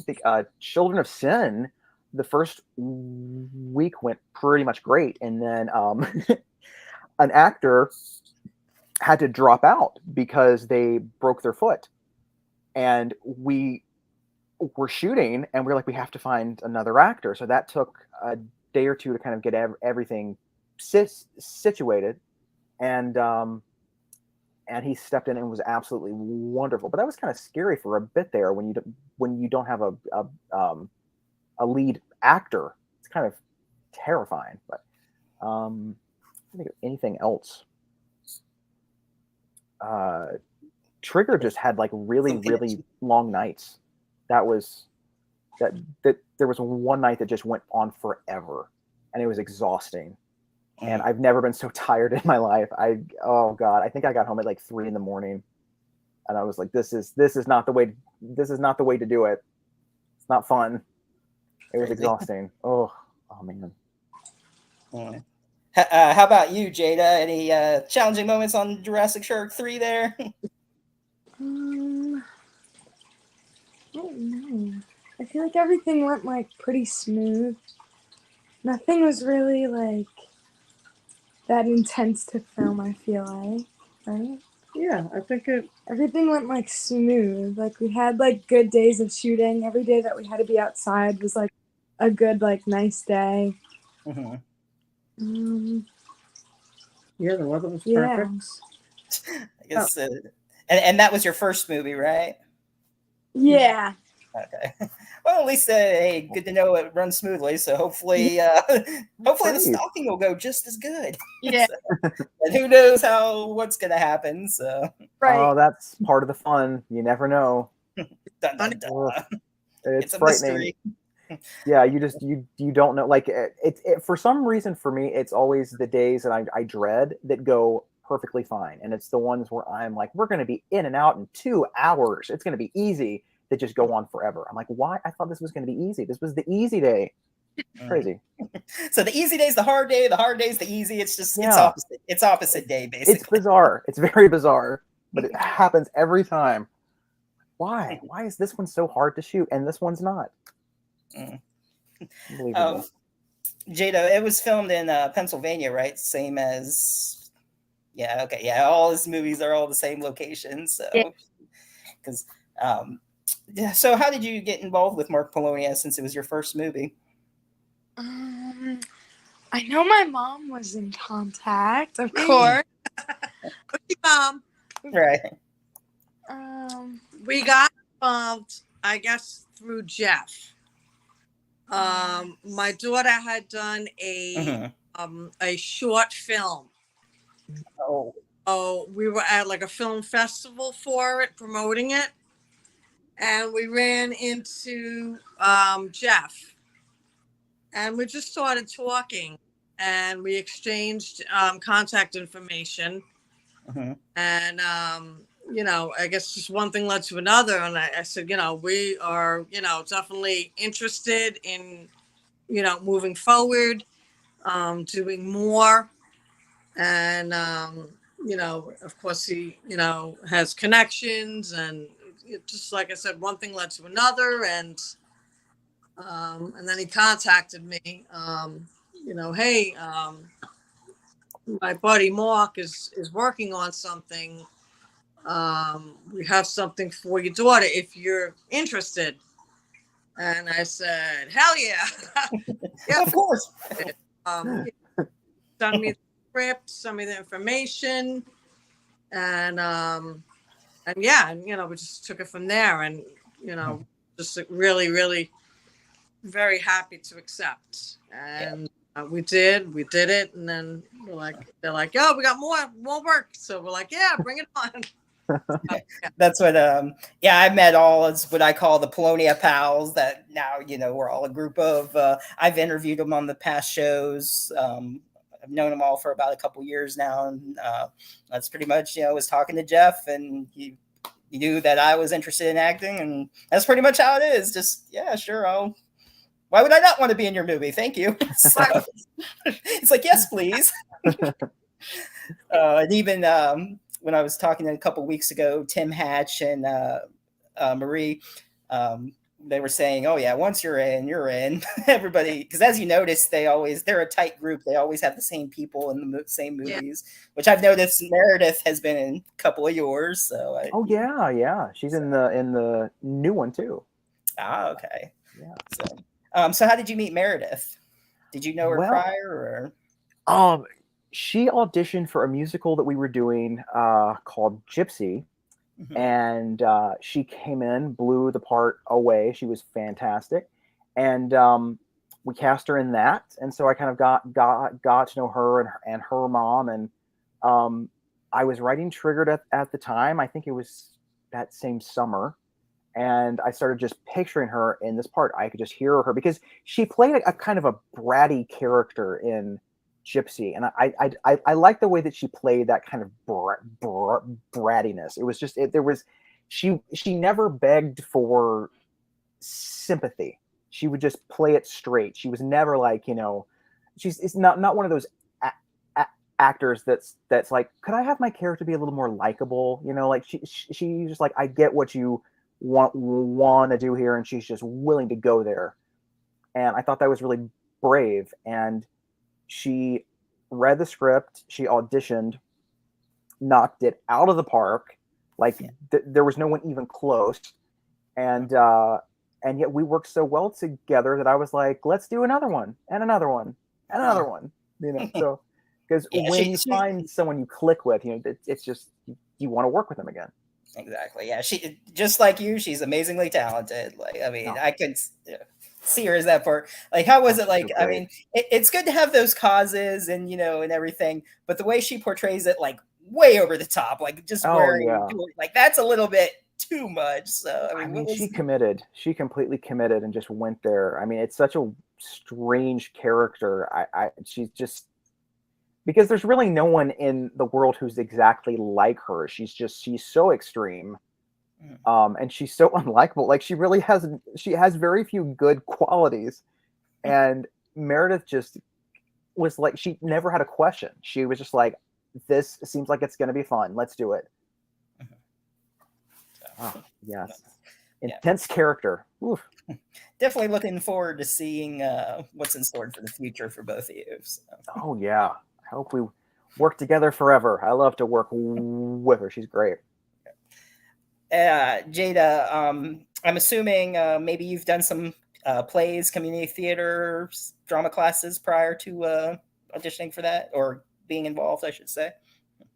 think Children of Sin, the first week went pretty much great, and then an actor had to drop out because they broke their foot, and we were shooting, and we were like, we have to find another actor. So that took a day or two to kind of get everything situated, and he stepped in and was absolutely wonderful. But that was kind of scary for a bit there when you don't have a lead actor. It's kind of terrifying. But I think of anything else. Trigger just had like really long nights. That there was one night that just went on forever, and it was exhausting. And I've never been so tired in my life. Oh God, I think I got home at like 3 a.m, and I was like, this is not the way to do it. It's not fun. It was exhausting. Oh man. How about you, Jada? Any challenging moments on Jurassic Shark 3 there? I don't know. I feel like everything went like pretty smooth. Nothing was really like that intense to film, I feel like, right? Yeah, I think everything went like smooth. Like we had like good days of shooting. Every day that we had to be outside was like a good, like nice day. Yeah, the weather was perfect. I guess, and that was your first movie, right? Yeah. Okay. Well, at least hey, good to know it runs smoothly. So hopefully the stalking will go just as good. Yeah. And who knows what's gonna happen? So right. Oh, that's part of the fun. You never know. Dun, dun, dun. It's a frightening. Yeah, you don't know. Like it for some reason for me, it's always the days that I dread that go perfectly fine, and it's the ones where I'm like, we're going to be in and out in 2 hours. It's going to be easy. That just go on forever. I'm like, why? I thought this was going to be easy. This was the easy day. Crazy. So the easy day's the hard day. The hard day's the easy. It's just it's opposite. It's opposite day basically. It's bizarre. It's very bizarre, but it happens every time. Why? Why is this one so hard to shoot and this one's not? Unbelievable. Jada, it was filmed in Pennsylvania, right? Same as. Yeah. Okay. Yeah. All his movies are all the same location. So, because. Yeah. So, how did you get involved with Mark Polonia since it was your first movie? I know my mom was in contact, of course. Mom. Right. We got involved, I guess, through Jeff. My daughter had done a short film. Oh, we were at like a film festival for it, promoting it. And we ran into Jeff, and we just started talking, and we exchanged contact information. And, I guess just one thing led to another. And I said, we are, definitely interested in, moving forward, doing more. And, of course, he, has connections, and just like I said, one thing led to another, and then he contacted me. Hey, my buddy Mark is working on something. We have something for your daughter if you're interested. And I said, hell yeah. Yeah, of course. Send me the script, send me the information, and we just took it from there, and just really, really very happy to accept. And we did it. And then they're like, oh, we got more work. So we're like, yeah, bring it on. That's what I met all as what I call the Polonia pals that now we're all a group of. I've interviewed them on the past shows. I've known them all for about a couple years now, and that's pretty much I was talking to Jeff, and he knew that I was interested in acting, and that's pretty much how it is. Just sure, why would I not want to be in your movie? Thank you. So, it's like, yes, please. And even when I was talking a couple weeks ago, Tim Hatch and Marie, they were saying, oh yeah, once you're in. Everybody, because as you notice, they're a tight group. They always have the same people in the same movies, which I've noticed Meredith has been in a couple of yours. So she's in the new one too. Okay. Yeah. So how did you meet Meredith? Did you know her prior, or? She auditioned for a musical that we were doing called Gypsy. Mm-hmm. And she came in, blew the part away. She was fantastic. And we cast her in that. And so I kind of got to know her and her mom. And I was writing Triggered at the time. I think it was that same summer. And I started just picturing her in this part. I could just hear her because she played a kind of a bratty character in Gypsy, and I like the way that she played that kind of brattiness. It was just she never begged for sympathy. She would just play it straight. She was never like it's not one of those actors that's like, could I have my character be a little more likable? Like she just like, I get what you want to do here, and she's just willing to go there. And I thought that was really brave. And she read the script, she auditioned, knocked it out of the park. Like there was no one even close. And yet we worked so well together that I was like, let's do another one and another one and another one. So because when you find someone you click with, it's just you want to work with them again. Exactly. Yeah. She, just like you, she's amazingly talented. Like, I mean, I could see her as that part. Like, how was it? Like, I mean, it's good to have those causes and, and everything, but the way she portrays it, like way over the top, like just like that's a little bit too much. So, I mean she committed, she completely committed and just went there. I mean, it's such a strange character. She's just, because there's really no one in the world who's exactly like her. She's so extreme. And she's so unlikable. Like she has very few good qualities. And Meredith just was like, she never had a question. She was just like, this seems like it's going to be fun. Let's do it. Yes. Intense character. Oof. Definitely looking forward to seeing what's in store for the future for both of you. So. Oh yeah. I hope we work together forever. I love to work with her. She's great. Jada, I'm assuming maybe you've done some plays, community theater, drama classes prior to auditioning for that, or being involved, I should say.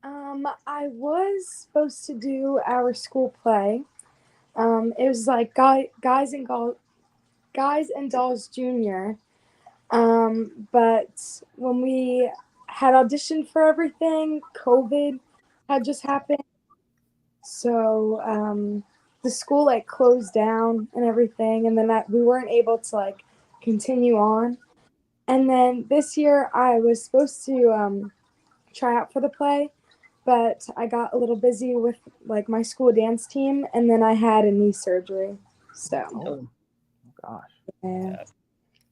I was supposed to do our school play. It was like Guys and Dolls Junior. But when we had auditioned for everything, COVID had just happened. So the school like closed down and everything, and then we weren't able to like continue on. And then this year I was supposed to try out for the play, but I got a little busy with like my school dance team, and then I had a knee surgery. So oh gosh. Yeah.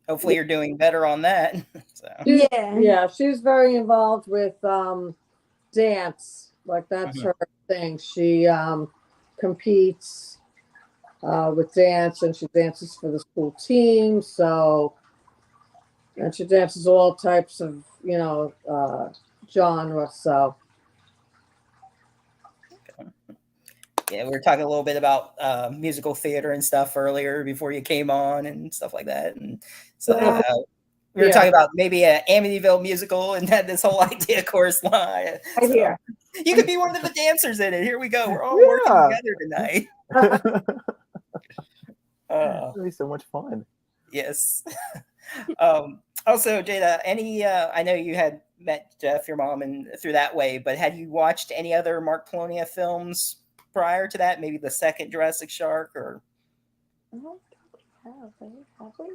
Hopefully you're doing better on that. So. Yeah, she's very involved with dance. Like that's her thing. She competes with dance, and she dances for the school team. So, and she dances all types of genre. So. Yeah, we were talking a little bit about musical theater and stuff earlier before you came on and stuff like that. And so we were talking about maybe an Amityville musical and had this whole idea course line. So you could be one of the dancers in it. Here we go. We're all working together tonight. It'll be so much fun. Yes. Also, Jada, any I know you had met Jeff, your mom, and through that way, but had you watched any other Mark Polonia films prior to that? Maybe the second Jurassic Shark, or I don't think we have we?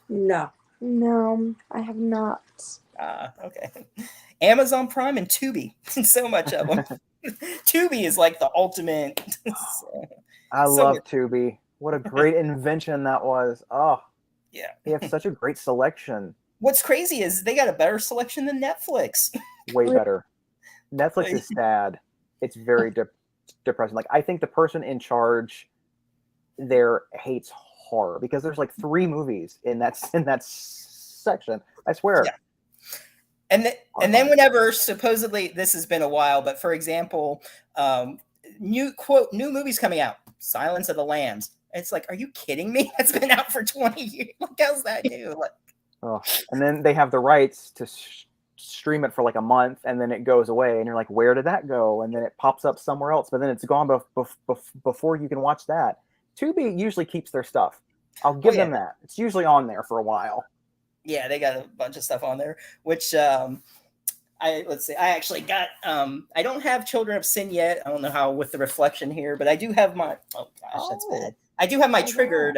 No. No, I have not. okay. Amazon Prime and Tubi. So much of them. Tubi is like the ultimate. I So love much- Tubi. What a great invention that was. Oh, yeah. they have such a great selection. What's crazy is they got a better selection than Netflix. Way better. Netflix is sad. It's very depressing. Like, I think the person in charge there hates horror because there's like 3 movies in that section. I swear. Yeah. And then whenever supposedly this has been a while, but for example, new movies coming out, Silence of the Lambs. It's like, are you kidding me? That's been out for 20 years. Like, how's that new? Like, Oh, and then they have the rights to stream it for like a month, and then it goes away, and you're like, where did that go? And then it pops up somewhere else, but then it's gone before you can watch that. Tubi usually keeps their stuff. I'll give them that. It's usually on there for a while. Yeah, they got a bunch of stuff on there, which let's see. I actually got I don't have Children of Sin yet. I don't know how with the reflection here, but I do have my that's bad. I do have my triggered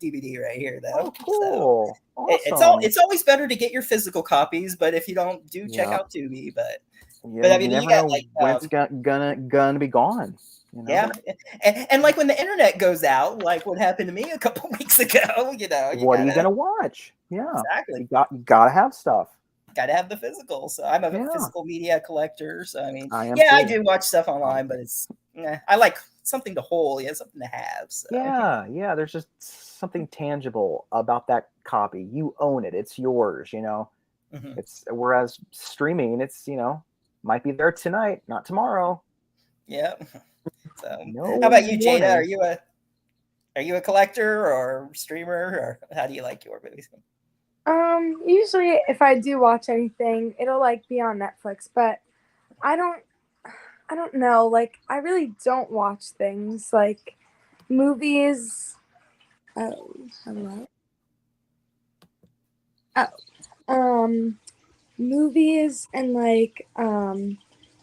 DVD right here though. Oh, cool. So Awesome. it's always better to get your physical copies, but if you don't check out Tubi, but I mean you you never got know like when it's gonna be gone. You know? Yeah, and like when the internet goes out, like what happened to me a couple weeks ago, you know. What are you gonna watch? Yeah, exactly. You gotta have stuff. Got to have the physical. So I'm a physical media collector. So I mean, I do watch stuff online, but it's I like something to hold, something to have. So. Yeah. There's just something tangible about that copy. You own it. It's yours. You know. Mm-hmm. It's whereas streaming, it's might be there tonight, not tomorrow. Yeah. So how about you, Jada? Are you a collector or streamer, or how do you like your movies? Usually if I do watch anything, it'll like be on Netflix, but I don't know, like I really don't watch things like movies. Oh, hello. Movies and like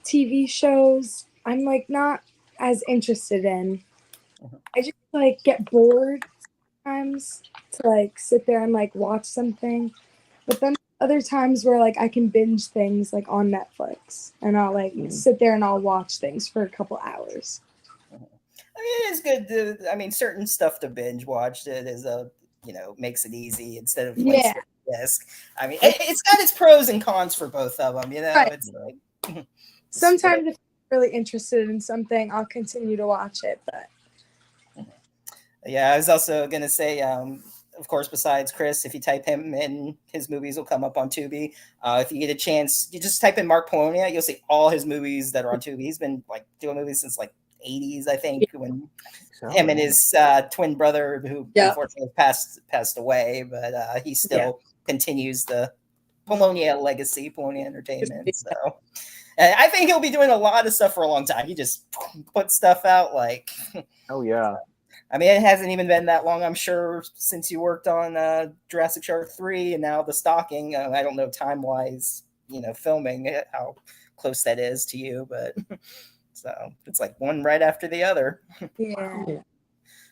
TV shows I'm like not as interested in. I just like get bored sometimes to like sit there and like watch something, but then other times where like I can binge things like on Netflix and I'll like sit there and I'll watch things for a couple hours. I mean, it is good to, I mean, certain stuff to binge watch that is makes it easy instead of like desk. I mean, it's got its pros and cons for both of them, Right. It's like sometimes if I'm really interested in something, I'll continue to watch it, but yeah, I was also gonna say, of course, besides Chris, if you type him in, his movies will come up on Tubi. If you get a chance, you just type in Mark Polonia, you'll see all his movies that are on Tubi. He's been like doing movies since like 80s, I think, when him and his twin brother, who unfortunately passed away, but he still continues the Polonia legacy, Polonia Entertainment. So I think he'll be doing a lot of stuff for a long time. He just puts stuff out like, oh yeah. I mean, it hasn't even been that long, I'm sure, since you worked on Jurassic Shark 3 and now The Stalking. I don't know time-wise, filming it, how close that is to you, but so it's like one right after the other. Yeah.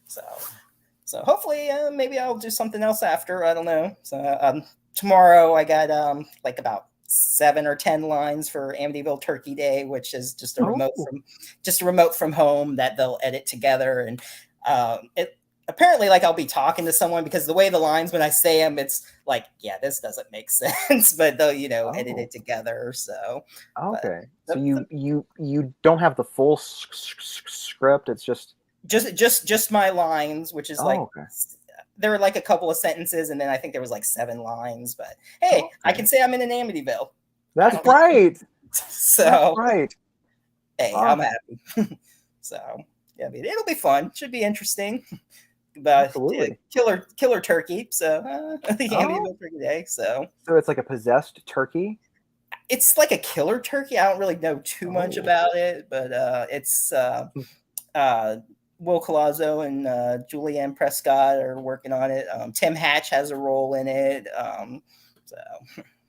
So hopefully maybe I'll do something else after. I don't know. So tomorrow I got like about 7 or 10 lines for Amityville Turkey Day, which is just a remote from home that they'll edit together. And it apparently like I'll be talking to someone because the way the lines when I say them, it's like, yeah, this doesn't make sense, but they'll edit it together. So okay, so you don't have the full script. It's just my lines, which is there were like a couple of sentences, and then I think there was like 7 lines. But hey, I can say I'm in an Amityville. That's right. So that's right. Hey, I'm happy. So yeah, I mean, it'll be fun. Should be interesting. But killer turkey. So the Amityville Turkey Day. So it's like a possessed turkey. It's like a killer turkey. I don't really know too much about it, but it's Will Colazzo and Julianne Prescott are working on it. Tim Hatch has a role in it. So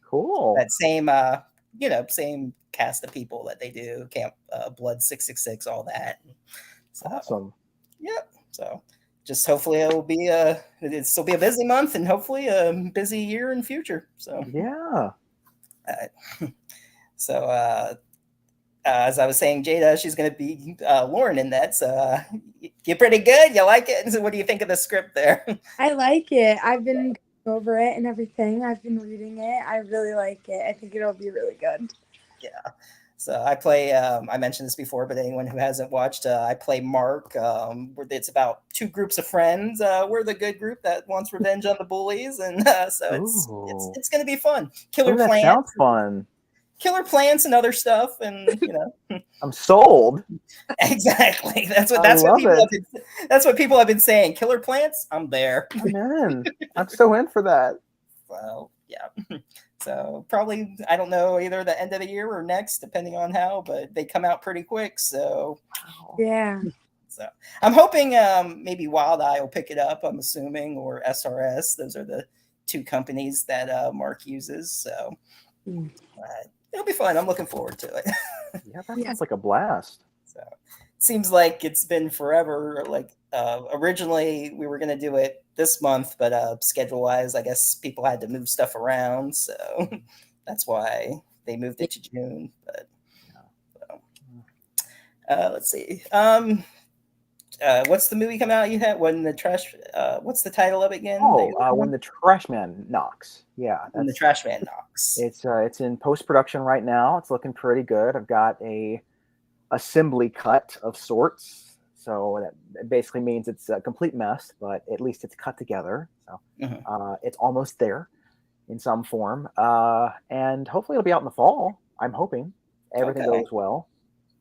Cool. that same same cast of people that they do Camp Blood 666, all that. So, Awesome. Yep. So just hopefully it'll still be a busy month and hopefully a busy year in future. So Yeah. So as I was saying, Jada, she's going to be Lauren in that. So you're pretty good. You like it? So what do you think of the script there? I like it. I've been going over it and everything. I've been reading it. I really like it. I think it'll be really good. Yeah. So I play, I mentioned this before, but anyone who hasn't watched, I play Mark. It's about two groups of friends. We're the good group that wants revenge on the bullies. And so it's going to be fun. That sounds fun. Killer plants and other stuff, and I'm sold. Exactly. That's what people have been saying. Killer plants, I'm there. I'm in. I'm so in for that. Well, yeah. So probably, I don't know, either the end of the year or next, depending on how, but they come out pretty quick. So yeah. So I'm hoping maybe Wild Eye will pick it up. I'm assuming, or SRS. Those are the two companies that Mark uses. So. It'll be fun. I'm looking forward to it. Yeah, that sounds like a blast. So seems like it's been forever. Like originally we were going to do it this month, but schedule wise, I guess people had to move stuff around. So that's why they moved it to June. But let's see. What's the movie come out you had when the trash? What's the title of it again? When the Trash Man Knocks. Yeah, When the Trash Man Knocks. It's in post production right now. It's looking pretty good. I've got a assembly cut of sorts, so that basically means it's a complete mess, but at least it's cut together. So it's almost there in some form, and hopefully it'll be out in the fall. I'm hoping everything goes well.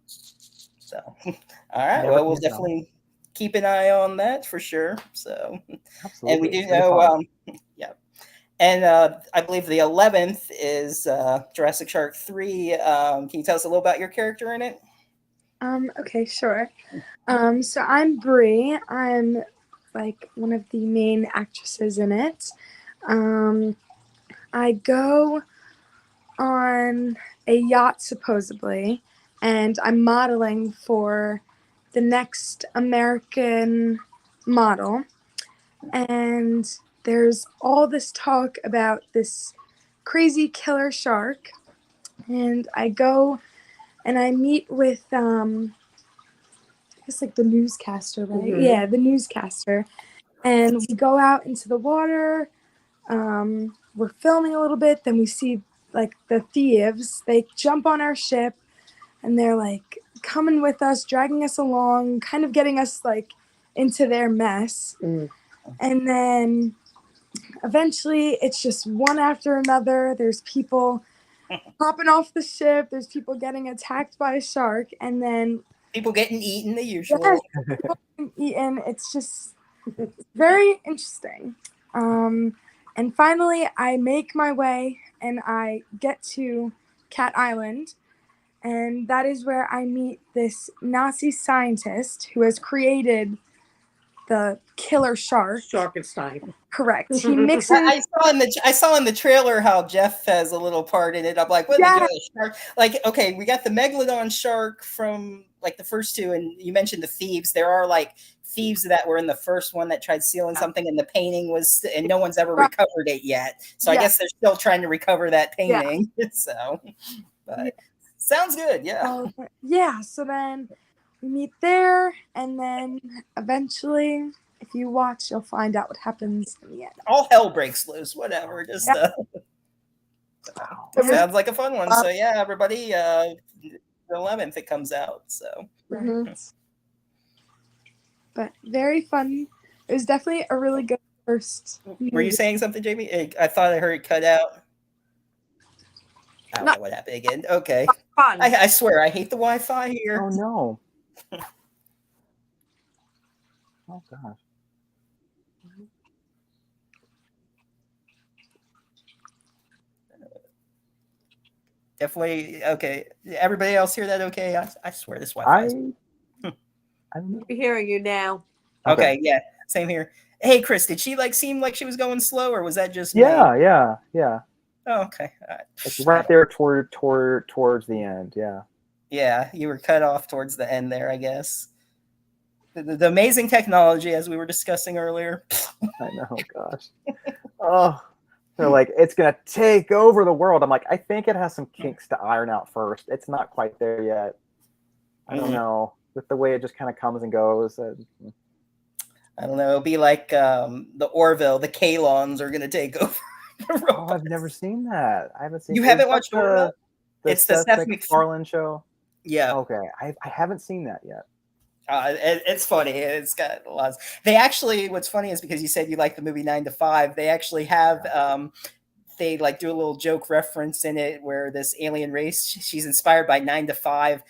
So, all right. Well, we'll definitely keep an eye on that for sure. So, absolutely. And we do know, yeah. And I believe the 11th is Jurassic Shark 3. Can you tell us a little about your character in it? Okay, sure. So I'm Brie. I'm like one of the main actresses in it. I go on a yacht supposedly, and I'm modeling for the next American model. And there's all this talk about this crazy killer shark. And I go and I meet with, I guess like the newscaster, right? Mm-hmm. Yeah, the newscaster. And we go out into the water. We're filming a little bit. Then we see like the thieves. They jump on our ship. And they're like coming with us, dragging us along, kind of getting us like into their mess. And then eventually it's just one after another. There's people popping off the ship. There's people getting attacked by a shark. And then people getting eaten, the usual. Yes, people getting eaten. It's just very interesting. And finally I make my way and I get to Cat Island. And that is where I meet this Nazi scientist who has created the killer shark. Sharkenstein. Correct. He mixes. I saw in the trailer how Jeff has a little part in it. I'm like, what are they doing? Shark? Like, okay, we got the megalodon shark from like the first two, and you mentioned the thieves. There are like thieves that were in the first one that tried stealing something, and the painting was, and no one's ever recovered it yet. So I guess they're still trying to recover that painting. Yeah. So, but. Sounds good, yeah. So then we meet there, and then eventually, if you watch, you'll find out what happens in the end. All hell breaks loose, whatever. Just sounds like a fun one. So yeah, everybody, the 11th it comes out. So, but very fun. It was definitely a really good first. Were you saying something, Jamie? I thought I heard it cut out. I don't know what happened again. Okay. I swear, I hate the Wi-Fi here. Oh, no. Oh, gosh. Definitely. Okay. Everybody else hear that okay? I swear this Wi-Fi. I don't know. We're hearing you now. Okay, yeah, same here. Hey, Chris, did she seem like she was going slow, or was that just me? Yeah. Oh, okay. It's right there towards the end. Yeah. Yeah, you were cut off towards the end there, I guess. The amazing technology, as we were discussing earlier. I know, gosh. Oh, they're like, it's gonna take over the world. I'm like, I think it has some kinks to iron out first. It's not quite there yet. I don't know. With the way it just kind of comes and goes. I don't know. It'll be like the Orville. The Kalons are going to take over. Oh, I've never seen that. I haven't seen. You haven't watched Orville? It's the Seth MacFarlane show. Yeah. Okay, I haven't seen that yet. It's funny. It's got lots. They actually, what's funny is because you said you like the movie 9 to 5. They actually have they do a little joke reference in it where this alien race, she's inspired by 9 to 5.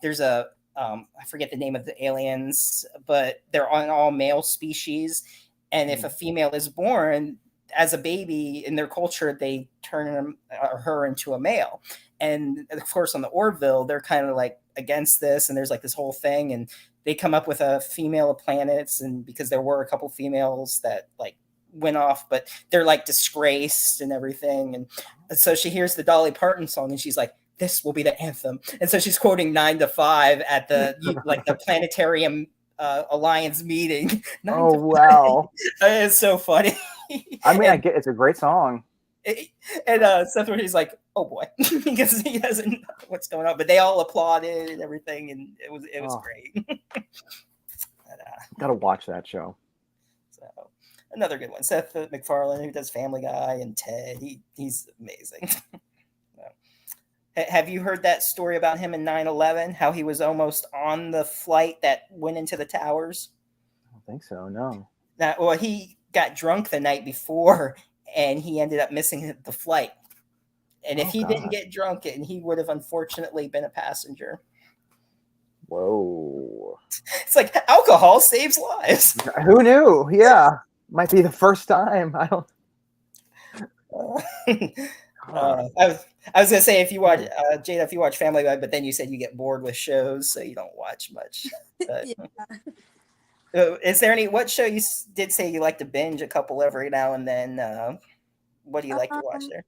There's a I forget the name of the aliens, but they're on all male species. And if a female is born as a baby in their culture, they turn her into a male. And of course, on the Orville, they're kind of against this. And there's this whole thing. And they come up with a female of planets. And because there were a couple females that went off, but they're disgraced and everything. And so she hears the Dolly Parton song and she's like, this will be the anthem. And so she's quoting 9 to 5 at the the Planetarium Alliance meeting. Oh, wow. It's so funny. I mean, I get it's a great song. And Seth Rogen's like, oh boy, because he doesn't know what's going on. But they all applauded and everything, and it was great. But, gotta watch that show. So another good one, Seth MacFarlane, who does Family Guy and Ted. He's amazing. Have you heard that story about him in 9/11? How he was almost on the flight that went into the towers? I don't think so. No. Well, he got drunk the night before, and he ended up missing the flight. And if he didn't get drunk, and he would have unfortunately been a passenger. Whoa! It's like alcohol saves lives. Who knew? Yeah, might be the first time. I don't. I was gonna say if you watch Jada, if you watch Family Guy, but then you said you get bored with shows, so you don't watch much. But, is there what show you did say you like to binge a couple every now and then? What do you like to watch there?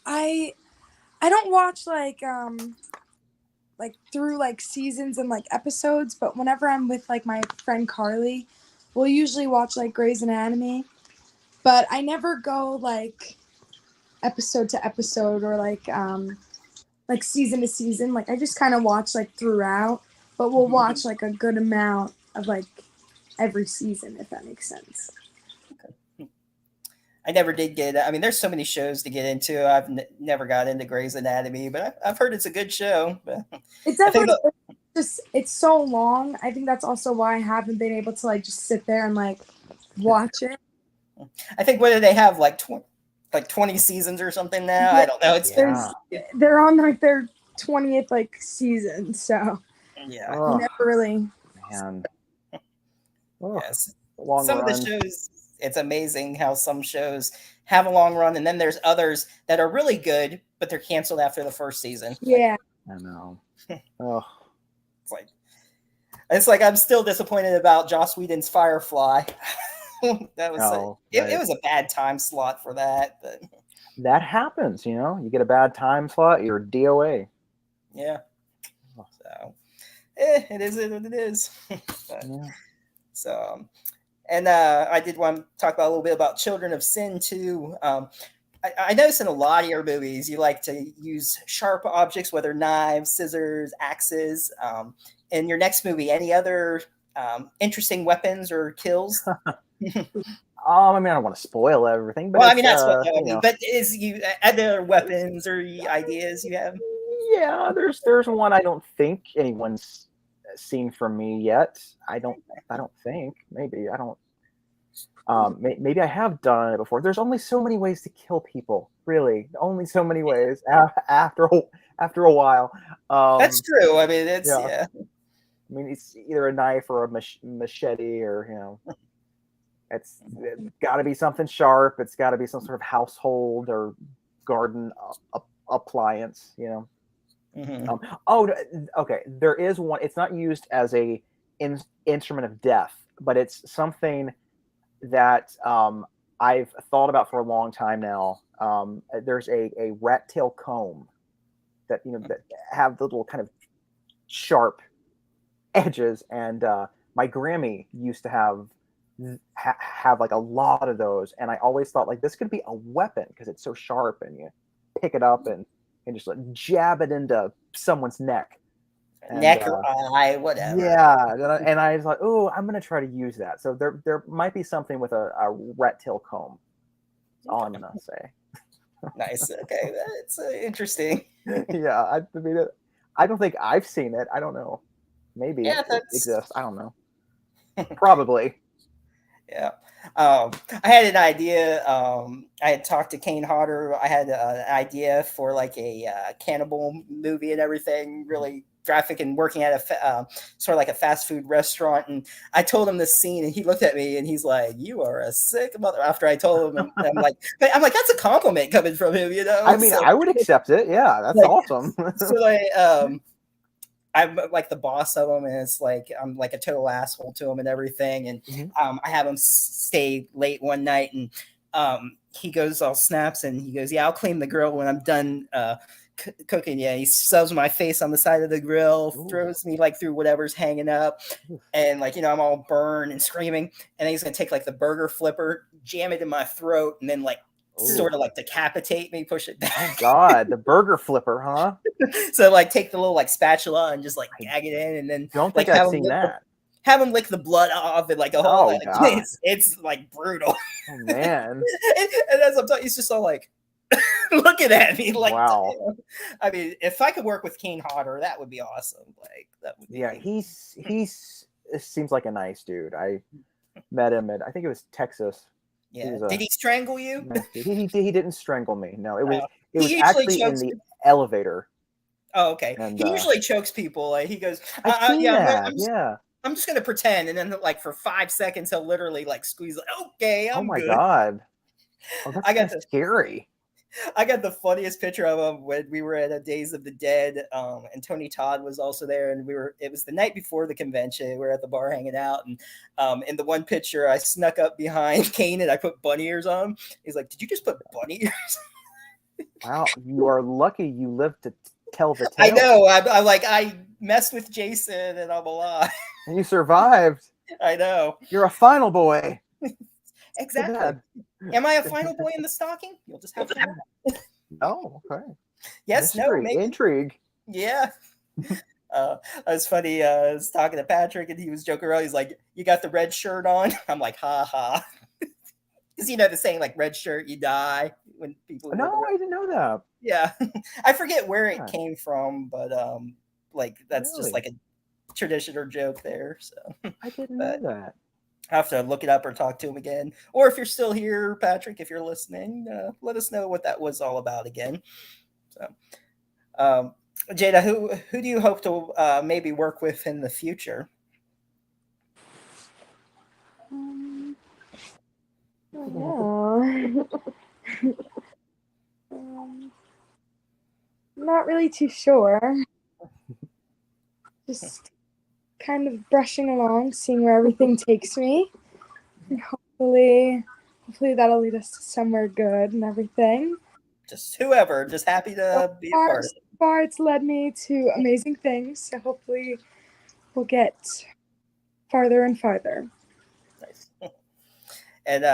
I don't watch through seasons and episodes, but whenever I'm with my friend Carly, we'll usually watch Grey's Anatomy. But I never go episode to episode or season to season. I just kind of watch throughout, but we'll watch a good amount of every season, if that makes sense. Okay. I never did get. I mean, there's so many shows to get into. I've never got into Grey's Anatomy, but I've heard it's a good show. But it's definitely it's so long. I think that's also why I haven't been able to just sit there and watch it. I think whether they have 20 seasons or something now. Yeah. I don't know. They're on their 20th season, so yeah, never really. Man. Yes. Some of the shows, it's amazing how some shows have a long run, and then there's others that are really good, but they're canceled after the first season. Yeah, I know. Oh, it's like I'm still disappointed about Joss Whedon's Firefly. That was it was a bad time slot for that. But that happens, you get a bad time slot, you're DOA. Yeah. So it is what it is. But, yeah. So and I did want to talk about a little bit about Children of Sin too. I notice in a lot of your movies you like to use sharp objects, whether knives, scissors, axes. In your next movie, any other interesting weapons or kills? I mean, I don't want to spoil everything, but I mean that's what I mean. But is you other weapons or ideas you have? Yeah, there's one I don't think anyone's seen from me yet. I don't think. Maybe I don't. Maybe I have done it before. There's only so many ways to kill people. Really, only so many ways. After a while. That's true. I mean, it's yeah. I mean, it's either a knife or a machete, or it's got to be something sharp. It's got to be some sort of household or garden appliance. Mhm. Okay. There is one. It's not used as a instrument of death, but it's something that I've thought about for a long time now. There's a rat tail comb that that have the little kind of sharp edges, and my Grammy used to have like a lot of those, and I always thought like this could be a weapon because it's so sharp, and you pick it up and just like jab it into someone's neck. And Neck or eye, whatever. yeah, and I was like, oh, I'm gonna try to use that. So there might be something with a rat tail comb. That's all I'm gonna say. Nice. Okay, that's interesting. Yeah, I mean, I don't think I've seen it. I don't know. Maybe Yeah, it that's exists. I don't know. Probably. yeah. I had an idea. I had talked to Kane Hodder. I had an idea for like a cannibal movie and everything, really graphic, and working at a sort of like a fast food restaurant. And I told him this scene, and he looked at me, and he's like, "You are a sick mother." After I told him, and I'm like, that's a compliment coming from him, you know. I mean, So, I would accept it. Yeah, that's like, awesome. so like, I'm like the boss of him, and it's like I'm like a total asshole to him and everything. And I have him stay late one night, and he goes all snaps, and he goes, "Yeah, I'll clean the grill when I'm done cooking." Yeah, he shoves my face on the side of the grill, throws me like through whatever's hanging up, and like I'm all burned and screaming. And then he's gonna take like the burger flipper, jam it in my throat, and then like sort of like decapitate me, push it back. Oh God, the burger flipper, huh? So like take the little like spatula and just like gag it in, and then Don't like think I've seen that. have him lick the blood off, and like a whole Oh, God. it's like brutal. Oh man. and as I'm talking, he's just all like looking at me like, wow. damn. I mean, if I could work with Kane Hodder, that would be awesome. Like that would be Yeah, he's seems like a nice dude. I met him at, I think it was Texas. Yeah. Did he strangle you? He didn't strangle me. No, it was He actually in the elevator. Oh, okay. And, he usually chokes people. Like he goes, I've seen that. I'm just gonna pretend, and then like for 5 seconds he'll literally like squeeze. Like, okay, I'm good. Oh my God. Oh, that's scary. I got the funniest picture of him when we were at a Days of the Dead, and Tony Todd was also there, and it was the night before the convention. We were at the bar hanging out, and in the one picture I snuck up behind Kane and I put bunny ears on him. He's like, "Did you just put bunny ears?" Wow, you are lucky you lived to tell the tale. I know. I'm like, I messed with Jason and I'm alive. And you survived. I know. You're a final boy. Exactly. Am I a final boy in the stocking? You'll just have to know. Oh, okay. Yes, Mystery, no, intrigue. Yeah. It was funny. I was talking to Patrick, and he was joking around. He's like, "You got the red shirt on?" I'm like, "Ha ha." Because the saying like "red shirt, you die" when people. No, I didn't know that. Yeah, I forget where it came from, but like that's Really? just like a tradition or joke there. So I didn't know that. I have to look it up or talk to him again. Or if you're still here, Patrick, if you're listening, let us know what that was all about again. So, Jada, who do you hope to maybe work with in the future? Oh. Not really too sure. Just kind of brushing along, seeing where everything takes me. And hopefully that'll lead us to somewhere good and everything. Just whoever, just happy to be a part of it. So far, it's led me to amazing things, so hopefully we'll get farther and farther. Nice. And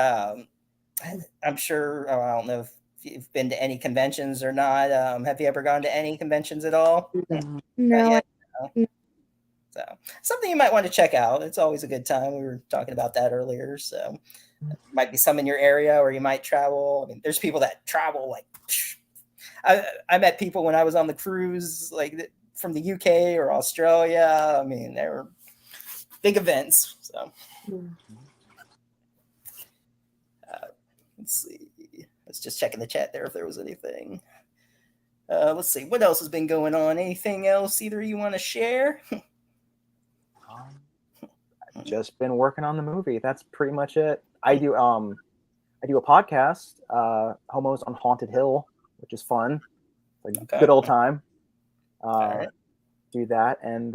I'm sure, I don't know if you've been to any conventions or not. Have you ever gone to any conventions at all? No. So something you might want to check out. It's always a good time. We were talking about that earlier. So might be some in your area, or you might travel. I mean, there's people that travel like I met people when I was on the cruise, like from the UK or Australia. I mean, they were big events. So let's see. Let's just check in the chat there if there was anything. Let's see. What else has been going on? Anything else either you want to share? I've just been working on the movie. That's pretty much it. I do a podcast, Homos on Haunted Hill, which is fun. Like good old time. All right. do that, and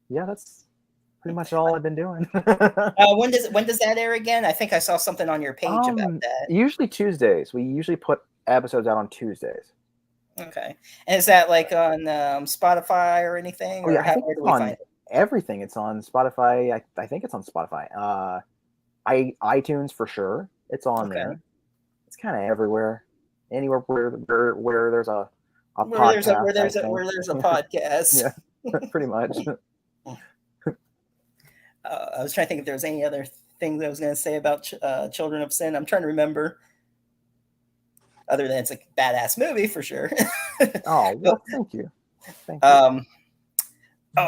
yeah, that's pretty much all I've been doing. When does that air again? I think I saw something on your page about that. Usually Tuesdays. We usually put episodes out on Tuesdays. Okay. And is that like on Spotify or anything, Oh yeah, or I think where it's do we find on it? everything. It's on Spotify. I think it's on Spotify. iTunes for sure. It's on Okay. there. It's kind of everywhere. Anywhere where there's a Where there's a podcast, where there's I a think. where there's a podcast. Yeah, pretty much. I was trying to think if there was any other things I was going to say about Children of Sin. I'm trying to remember. Other than it's a badass movie for sure. Oh, But, well, thank you. Thank you.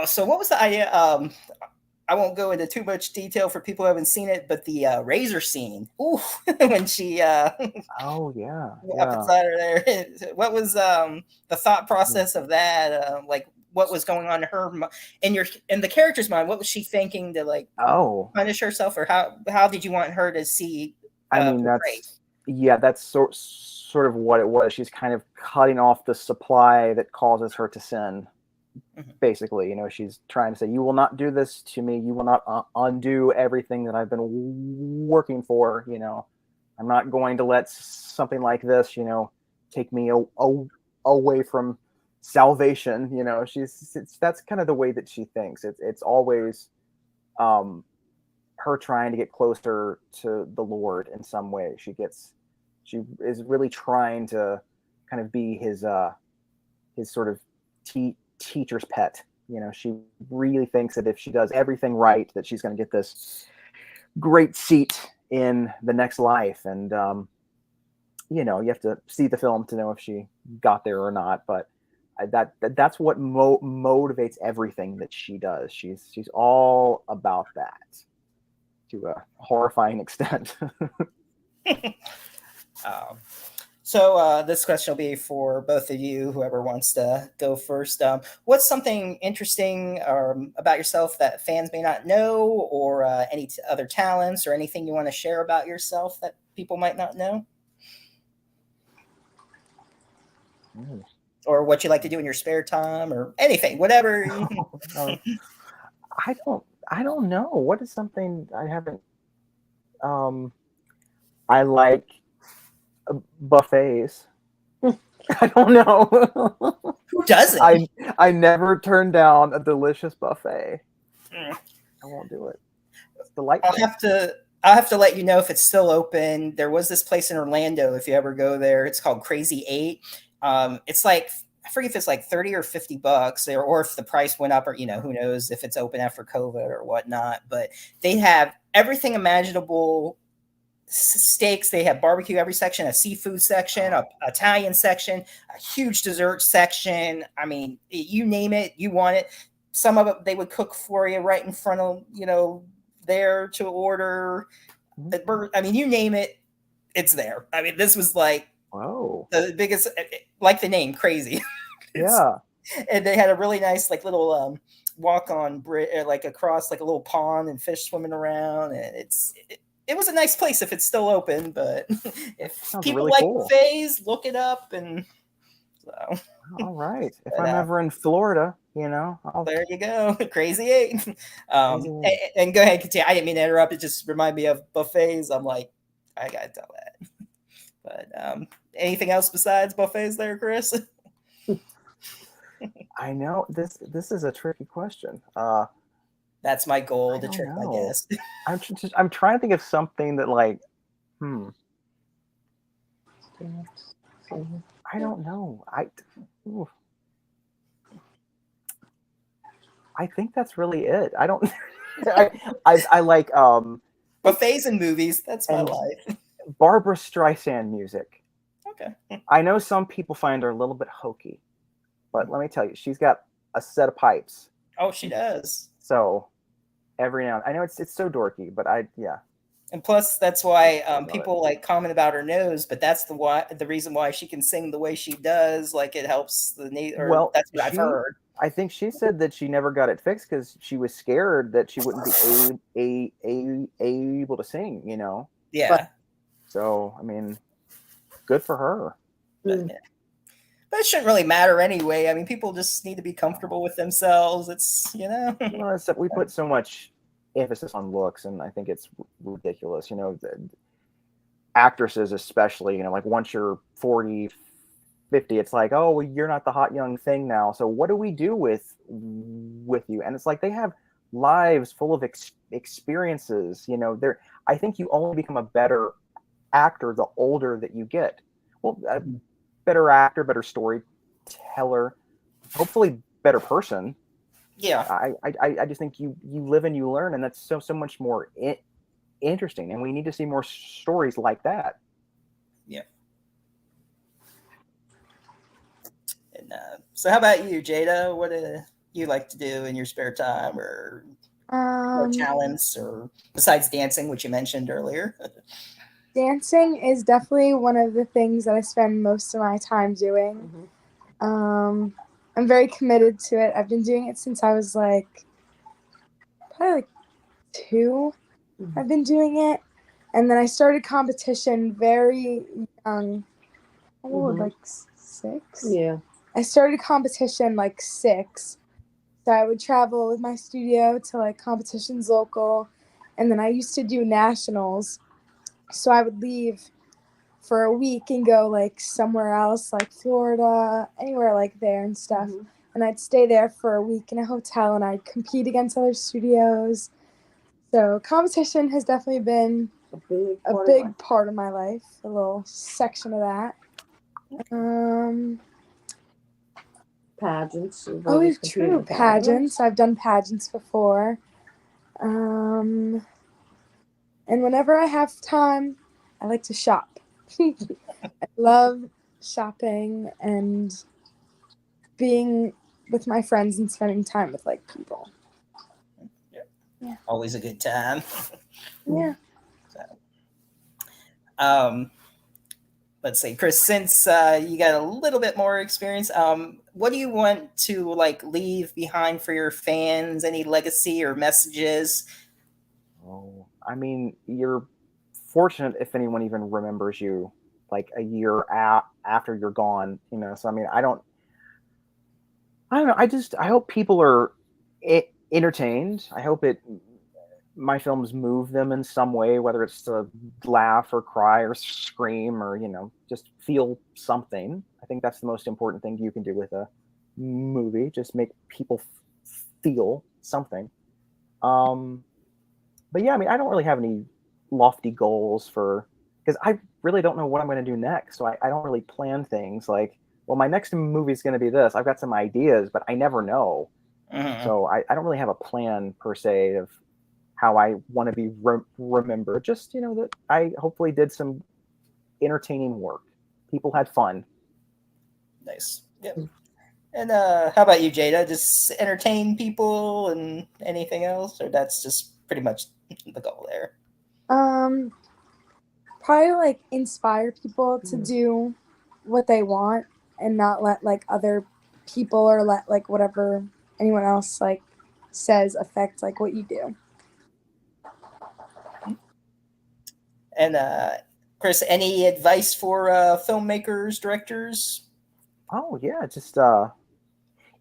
so what was the idea? I won't go into too much detail for people who haven't seen it, but the razor scene. Ooh, when she Oh yeah, up yeah. inside her there. What was the thought process of that? Like what was going on in her in the character's mind? What was she thinking to like Oh, punish herself, or how did you want her to see I mean portrayed? that's sort of what it was. She's kind of cutting off the supply that causes her to sin. Mhm. Basically, she's trying to say, "You will not do this to me. You will not undo everything that I've been working for. I'm not going to let something like this, take me away from salvation." That's kind of the way that she thinks. It's always her trying to get closer to the Lord in some way. She is really trying to kind of be his sort of teacher's pet. She really thinks that if she does everything right, that she's going to get this great seat in the next life. And you have to see the film to know if she got there or not. But that's what motivates everything that she does. She's all about that to a horrifying extent. So this question will be for both of you, whoever wants to go first. What's something interesting about yourself that fans may not know, or any other talents or anything you want to share about yourself that people might not know? Or what you like to do in your spare time, or anything, whatever. I don't know. What is something I haven't I like buffets. I don't know. Who doesn't? I never turn down a delicious buffet. I won't do it. It's delightful. I'll have to let you know if it's still open. There was this place in Orlando, if you ever go there. It's called Crazy 8. It's like, I forget if it's like 30 or $50, or if the price went up, or who knows if it's open after COVID or whatnot. But they have everything imaginable. Steaks, they have barbecue every section, a seafood section, a Italian section, a huge dessert section. I mean, you name it, you want it. Some of it they would cook for you right in front of there to order. I mean, you name it, it's there. I mean, this was like the biggest, like the name, Crazy. Yeah. And they had a really nice like little walk on bridge, like across like a little pond, and fish swimming around, and it was a nice place if it's still open. But if people really like cool. buffets, look it up. And so, all right, if I'm ever in Florida, there you go. Crazy 8. And go ahead, continue. I didn't mean to interrupt. It just reminded me of buffets. I'm like, I gotta tell that. But anything else besides buffets there, Chris? I know this is a tricky question. That's my goal to trick my guest. I'm trying to think of something that like, I don't know. I think that's really it. I don't. I like buffets and movies. That's my life. Barbra Streisand music. Okay. I know some people find her a little bit hokey, but let me tell you, she's got a set of pipes. Oh, she does. So every now and I know it's so dorky, but yeah. And plus, that's why people like comment about her nose. But that's the reason why she can sing the way she does. Like it helps Well, that's what I've heard. I think she said that she never got it fixed because she was scared that she wouldn't be able to sing. Yeah. So I mean, good for her. But But it shouldn't really matter anyway. I mean, people just need to be comfortable with themselves. It's, you know. Well, it's that we put so much emphasis on looks, and I think it's ridiculous. You know, actresses especially, you know, like once you're 40, 50, it's like, oh, well, you're not the hot young thing now. So what do we do with you? And it's like they have lives full of experiences. You know, I think you only become a better actor the older that you get. Well, a better actor, better storyteller, hopefully better person. Yeah. I just think you live and you learn, and that's so much more interesting, and we need to see more stories like that. Yeah. And so how about you, Jada? What do you like to do in your spare time, or talents, or besides dancing, which you mentioned earlier? Dancing is definitely one of the things that I spend most of my time doing. I'm very committed to it. I've been doing it since I was like probably like 2. I've been doing it, and then I started competition very young. How old? Like 6? Yeah. I started competition like 6. So I would travel with my studio to like competitions local, and then I used to do nationals. So I would leave for a week and go like somewhere else, like Florida, anywhere like there and stuff. And I'd stay there for a week in a hotel, and I'd compete against other studios. So competition has definitely been a big part of my life, a little section of that. Pageants. Oh, it's true. Pageants. I've done pageants before. And whenever I have time, I like to shop. I love shopping and being with my friends and spending time with like people. Yeah. Always a good time. Yeah. So, let's see, Chris, since you got a little bit more experience, what do you want to like leave behind for your fans? Any legacy or messages? Oh, I mean, you're fortunate if anyone even remembers you like a year after you're gone, you know. So I mean, I don't know. I hope people are entertained. I hope my films move them in some way, whether it's to laugh or cry or scream or, you know, just feel something. I think that's the most important thing you can do with a movie. Just make people feel something. But yeah, I mean, I don't really have any lofty goals because I really don't know what I'm going to do next. So I don't really plan things like, well, my next movie is going to be this. I've got some ideas, but I never know. So I don't really have a plan per se of how I want to be remembered. Just, you know, that I hopefully did some entertaining work. People had fun. Nice. Yep. And how about you, Jada? Just entertain people and anything else, or that's just pretty much the goal there? Probably like inspire people to do what they want and not let like other people or let like whatever anyone else like says affect like what you do. And Chris, any advice for filmmakers, directors? Oh yeah, just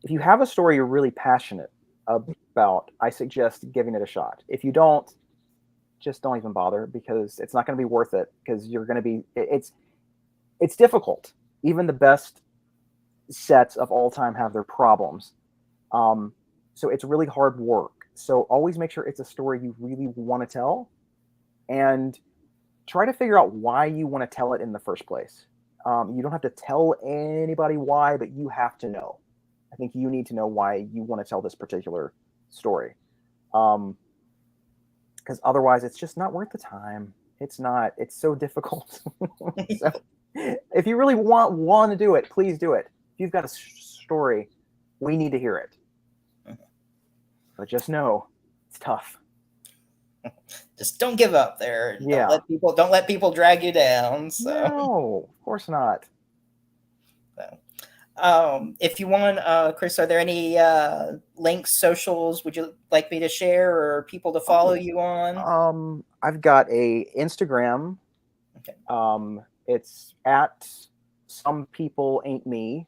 if you have a story you're really passionate about, I suggest giving it a shot. If you don't, just don't even bother, because it's not going to be worth it, because you're going to be it's difficult. Even the best sets of all time have their problems. So it's really hard work. So always make sure it's a story you really want to tell, and try to figure out why you want to tell it in the first place. You don't have to tell anybody why, but you have to know. I think you need to know why you want to tell this particular story. Because otherwise it's just not worth the time. It's not. It's so difficult. So if you really want to do it, please do it. If you've got a story, we need to hear it. But just know, it's tough. Just don't give up there. Yeah. Don't let people drag you down. So. No, of course not. So, if you want, Chris, are there any links, socials would you like me to share, or people to follow you on? I've got a Instagram. Okay. It's at Some People Ain't Me.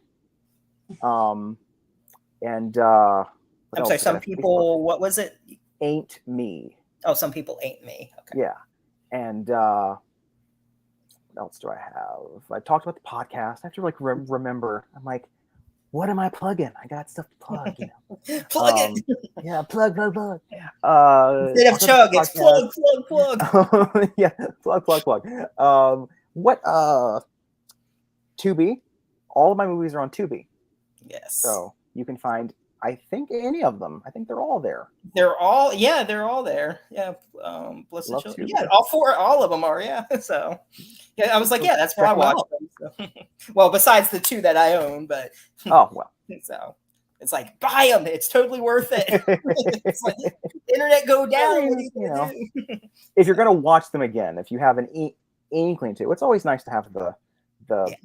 And I'm sorry, some people, what was it? Ain't me. Oh, some people ain't me. Okay. Yeah. And what else do I have? I talked about the podcast. I have to like remember. I'm like, what am I plugging? I got stuff to plug, you know. Plug it. Yeah, plug. Instead of chug, it's plug. Yeah, plug. What Tubi? All of my movies are on Tubi. Yes. So you can find, I think, any of them. I think they're all there. They're all there. Yeah. Bless the Children. Yeah, all of them are. Yeah. So yeah, I was like, yeah, that's where I watched them. So. Well, besides the 2 that I own, but oh well. So it's like, buy them. It's totally worth it. It's like, internet go down. I mean, you know, if you're gonna watch them again, if you have an inkling to, it's always nice to have the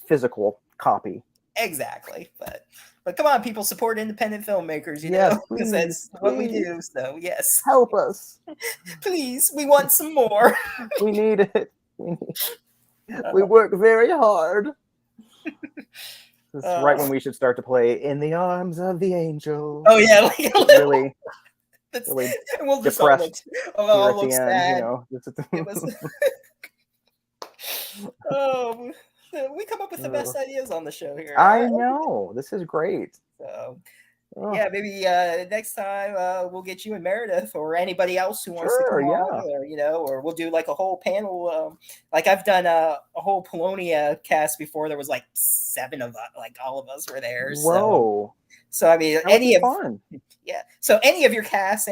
physical copy. Exactly, but come on, people, support independent filmmakers. You know, because that's what we do. So yes, help us, please. We want some more. We need it. We work very hard. This is right when we should start to play "In the Arms of the Angel." Oh yeah, like really we'll just depressed. All look sad. You know, it was, oh, we come up with the best ideas on the show here. I know, this is great. So yeah, maybe next time we'll get you and Meredith or anybody else who wants to come on, or you know, or we'll do like a whole panel. Like I've done a whole Polonia cast before. There was like 7 of us, like all of us were there. Whoa! So I mean, that any of fun. Yeah. So any of your casts,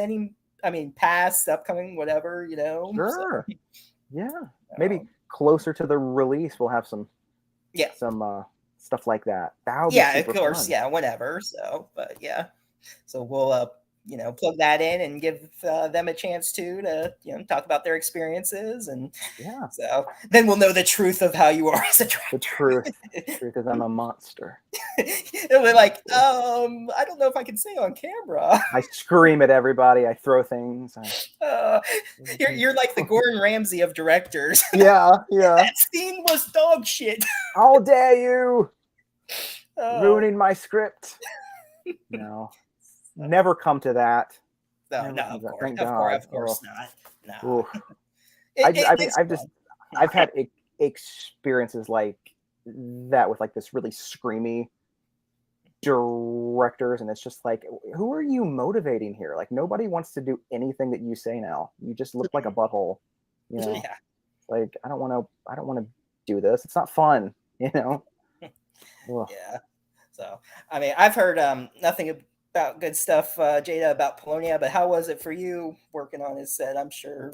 past, upcoming, whatever, you know. Sure. So, yeah. Maybe closer to the release, we'll have some stuff like that. That would be super of course, fun. yeah, whenever. So, but yeah, so we'll plug that in and give them a chance to talk about their experiences, and so then we'll know the truth of how you are as a director. The truth is I'm a monster. They're like, I don't know if I can say on camera. I scream at everybody. I throw things. You're like the Gordon Ramsay of directors. Yeah. That scene was dog shit. How dare you! Ruining my script. No. Never come to that. No, of course not. No. I've had experiences like that with like this really screamy directors, and it's just like, who are you motivating here? Like nobody wants to do anything that you say now. You just look like a butthole. You know? Yeah. Like I don't want to do this. It's not fun, you know. Yeah. So I mean, I've heard nothing about good stuff, Jada, about Polonia, but how was it for you working on his set? I'm sure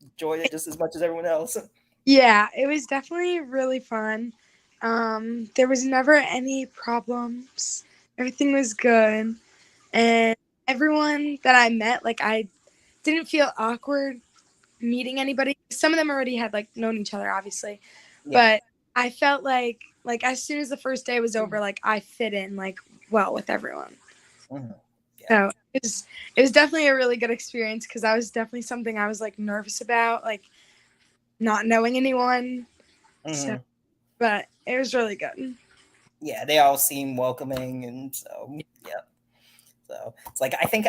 enjoyed it just as much as everyone else. Yeah, it was definitely really fun. There was never any problems. Everything was good. And everyone that I met, like I didn't feel awkward meeting anybody. Some of them already had like known each other, obviously. Yeah. But I felt like as soon as the first day was over, like I fit in like well with everyone. Mm-hmm. Yeah. So it was definitely a really good experience, because that was definitely something I was like nervous about, like not knowing anyone. Mm-hmm. So, but it was really good. Yeah, they all seem welcoming, and so yeah. So it's like, I think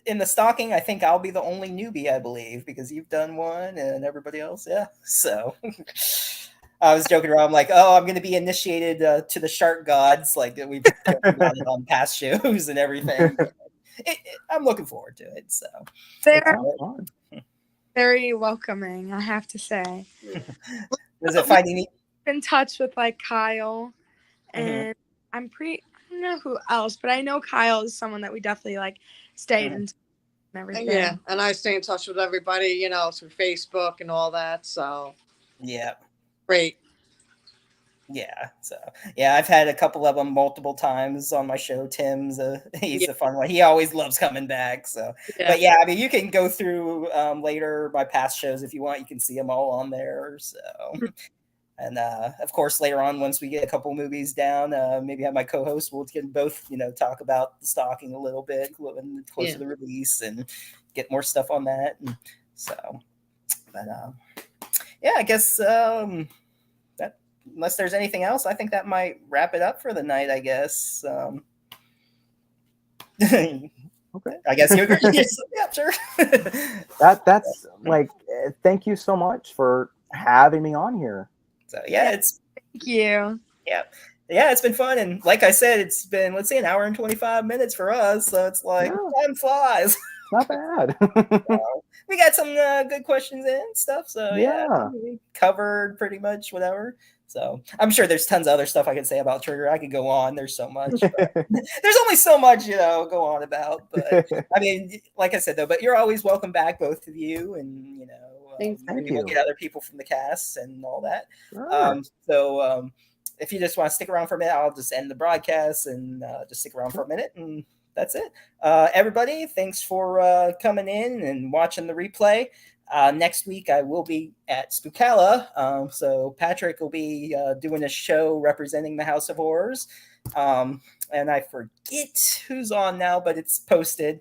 in the stalking, I think I'll be the only newbie, I believe, because you've done one and everybody else, yeah. So I was joking around, like, oh, I'm going to be initiated to the shark gods, like we've talked about it on past shows and everything. I'm looking forward to it. So they're very welcoming, I have to say. Does it find any? In touch with like Kyle, and I don't know who else, but I know Kyle is someone that we definitely like stayed in touch and everything. Yeah, and I stay in touch with everybody, you know, through Facebook and all that. So yeah, great. Yeah, so yeah, I've had a couple of them multiple times on my show. Tim's he's a fun one. He always loves coming back. So, but yeah, I mean, you can go through later my past shows if you want. You can see them all on there. So, and of course, later on, once we get a couple movies down, maybe have my co-host. We'll can both, talk about the stalking a little bit close to the release and get more stuff on that. And so, but yeah, I guess. unless there's anything else, I think that might wrap it up for the night, I guess. Okay. I guess you agree. Yeah, sure. That's like, thank you so much for having me on here. So yeah, it's Thank you. yeah. Yeah, it's been fun, and like I said, it's been, let's say, an hour and 25 minutes for us. So it's like time flies. Not bad. We got some good questions in and stuff. So Yeah. we covered pretty much whatever. So I'm sure there's tons of other stuff I could say about Trigger. I could go on. There's so much. There's only so much, go on about. But I mean, like I said though, but you're always welcome back, both of you, and Thank maybe you. we'll get other people from the cast and all that. Sure. So if you just want to stick around for a minute, I'll just end the broadcast and just stick around for a minute, and that's it. Everybody, thanks for coming in and watching the replay. Next week, I will be at Spookala. So Patrick will be doing a show representing the House of Horrors. And I forget who's on now, but it's posted.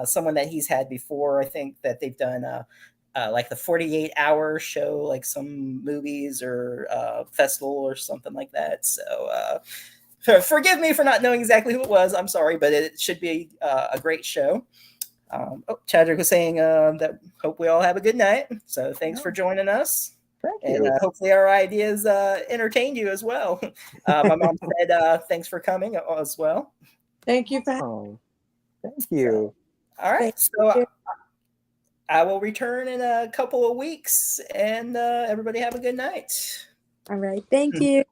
Someone that he's had before. I think that they've done like the 48-hour show, like some movies or festival or something like that. So forgive me for not knowing exactly who it was. I'm sorry, but it should be a great show. Chadrick was saying that hope we all have a good night. So thanks for joining us. Thank you. And hopefully our ideas entertained you as well. My mom said thanks for coming as well. Thank you. Thank you. All right. So I will return in a couple of weeks, and everybody have a good night. All right. Thank you.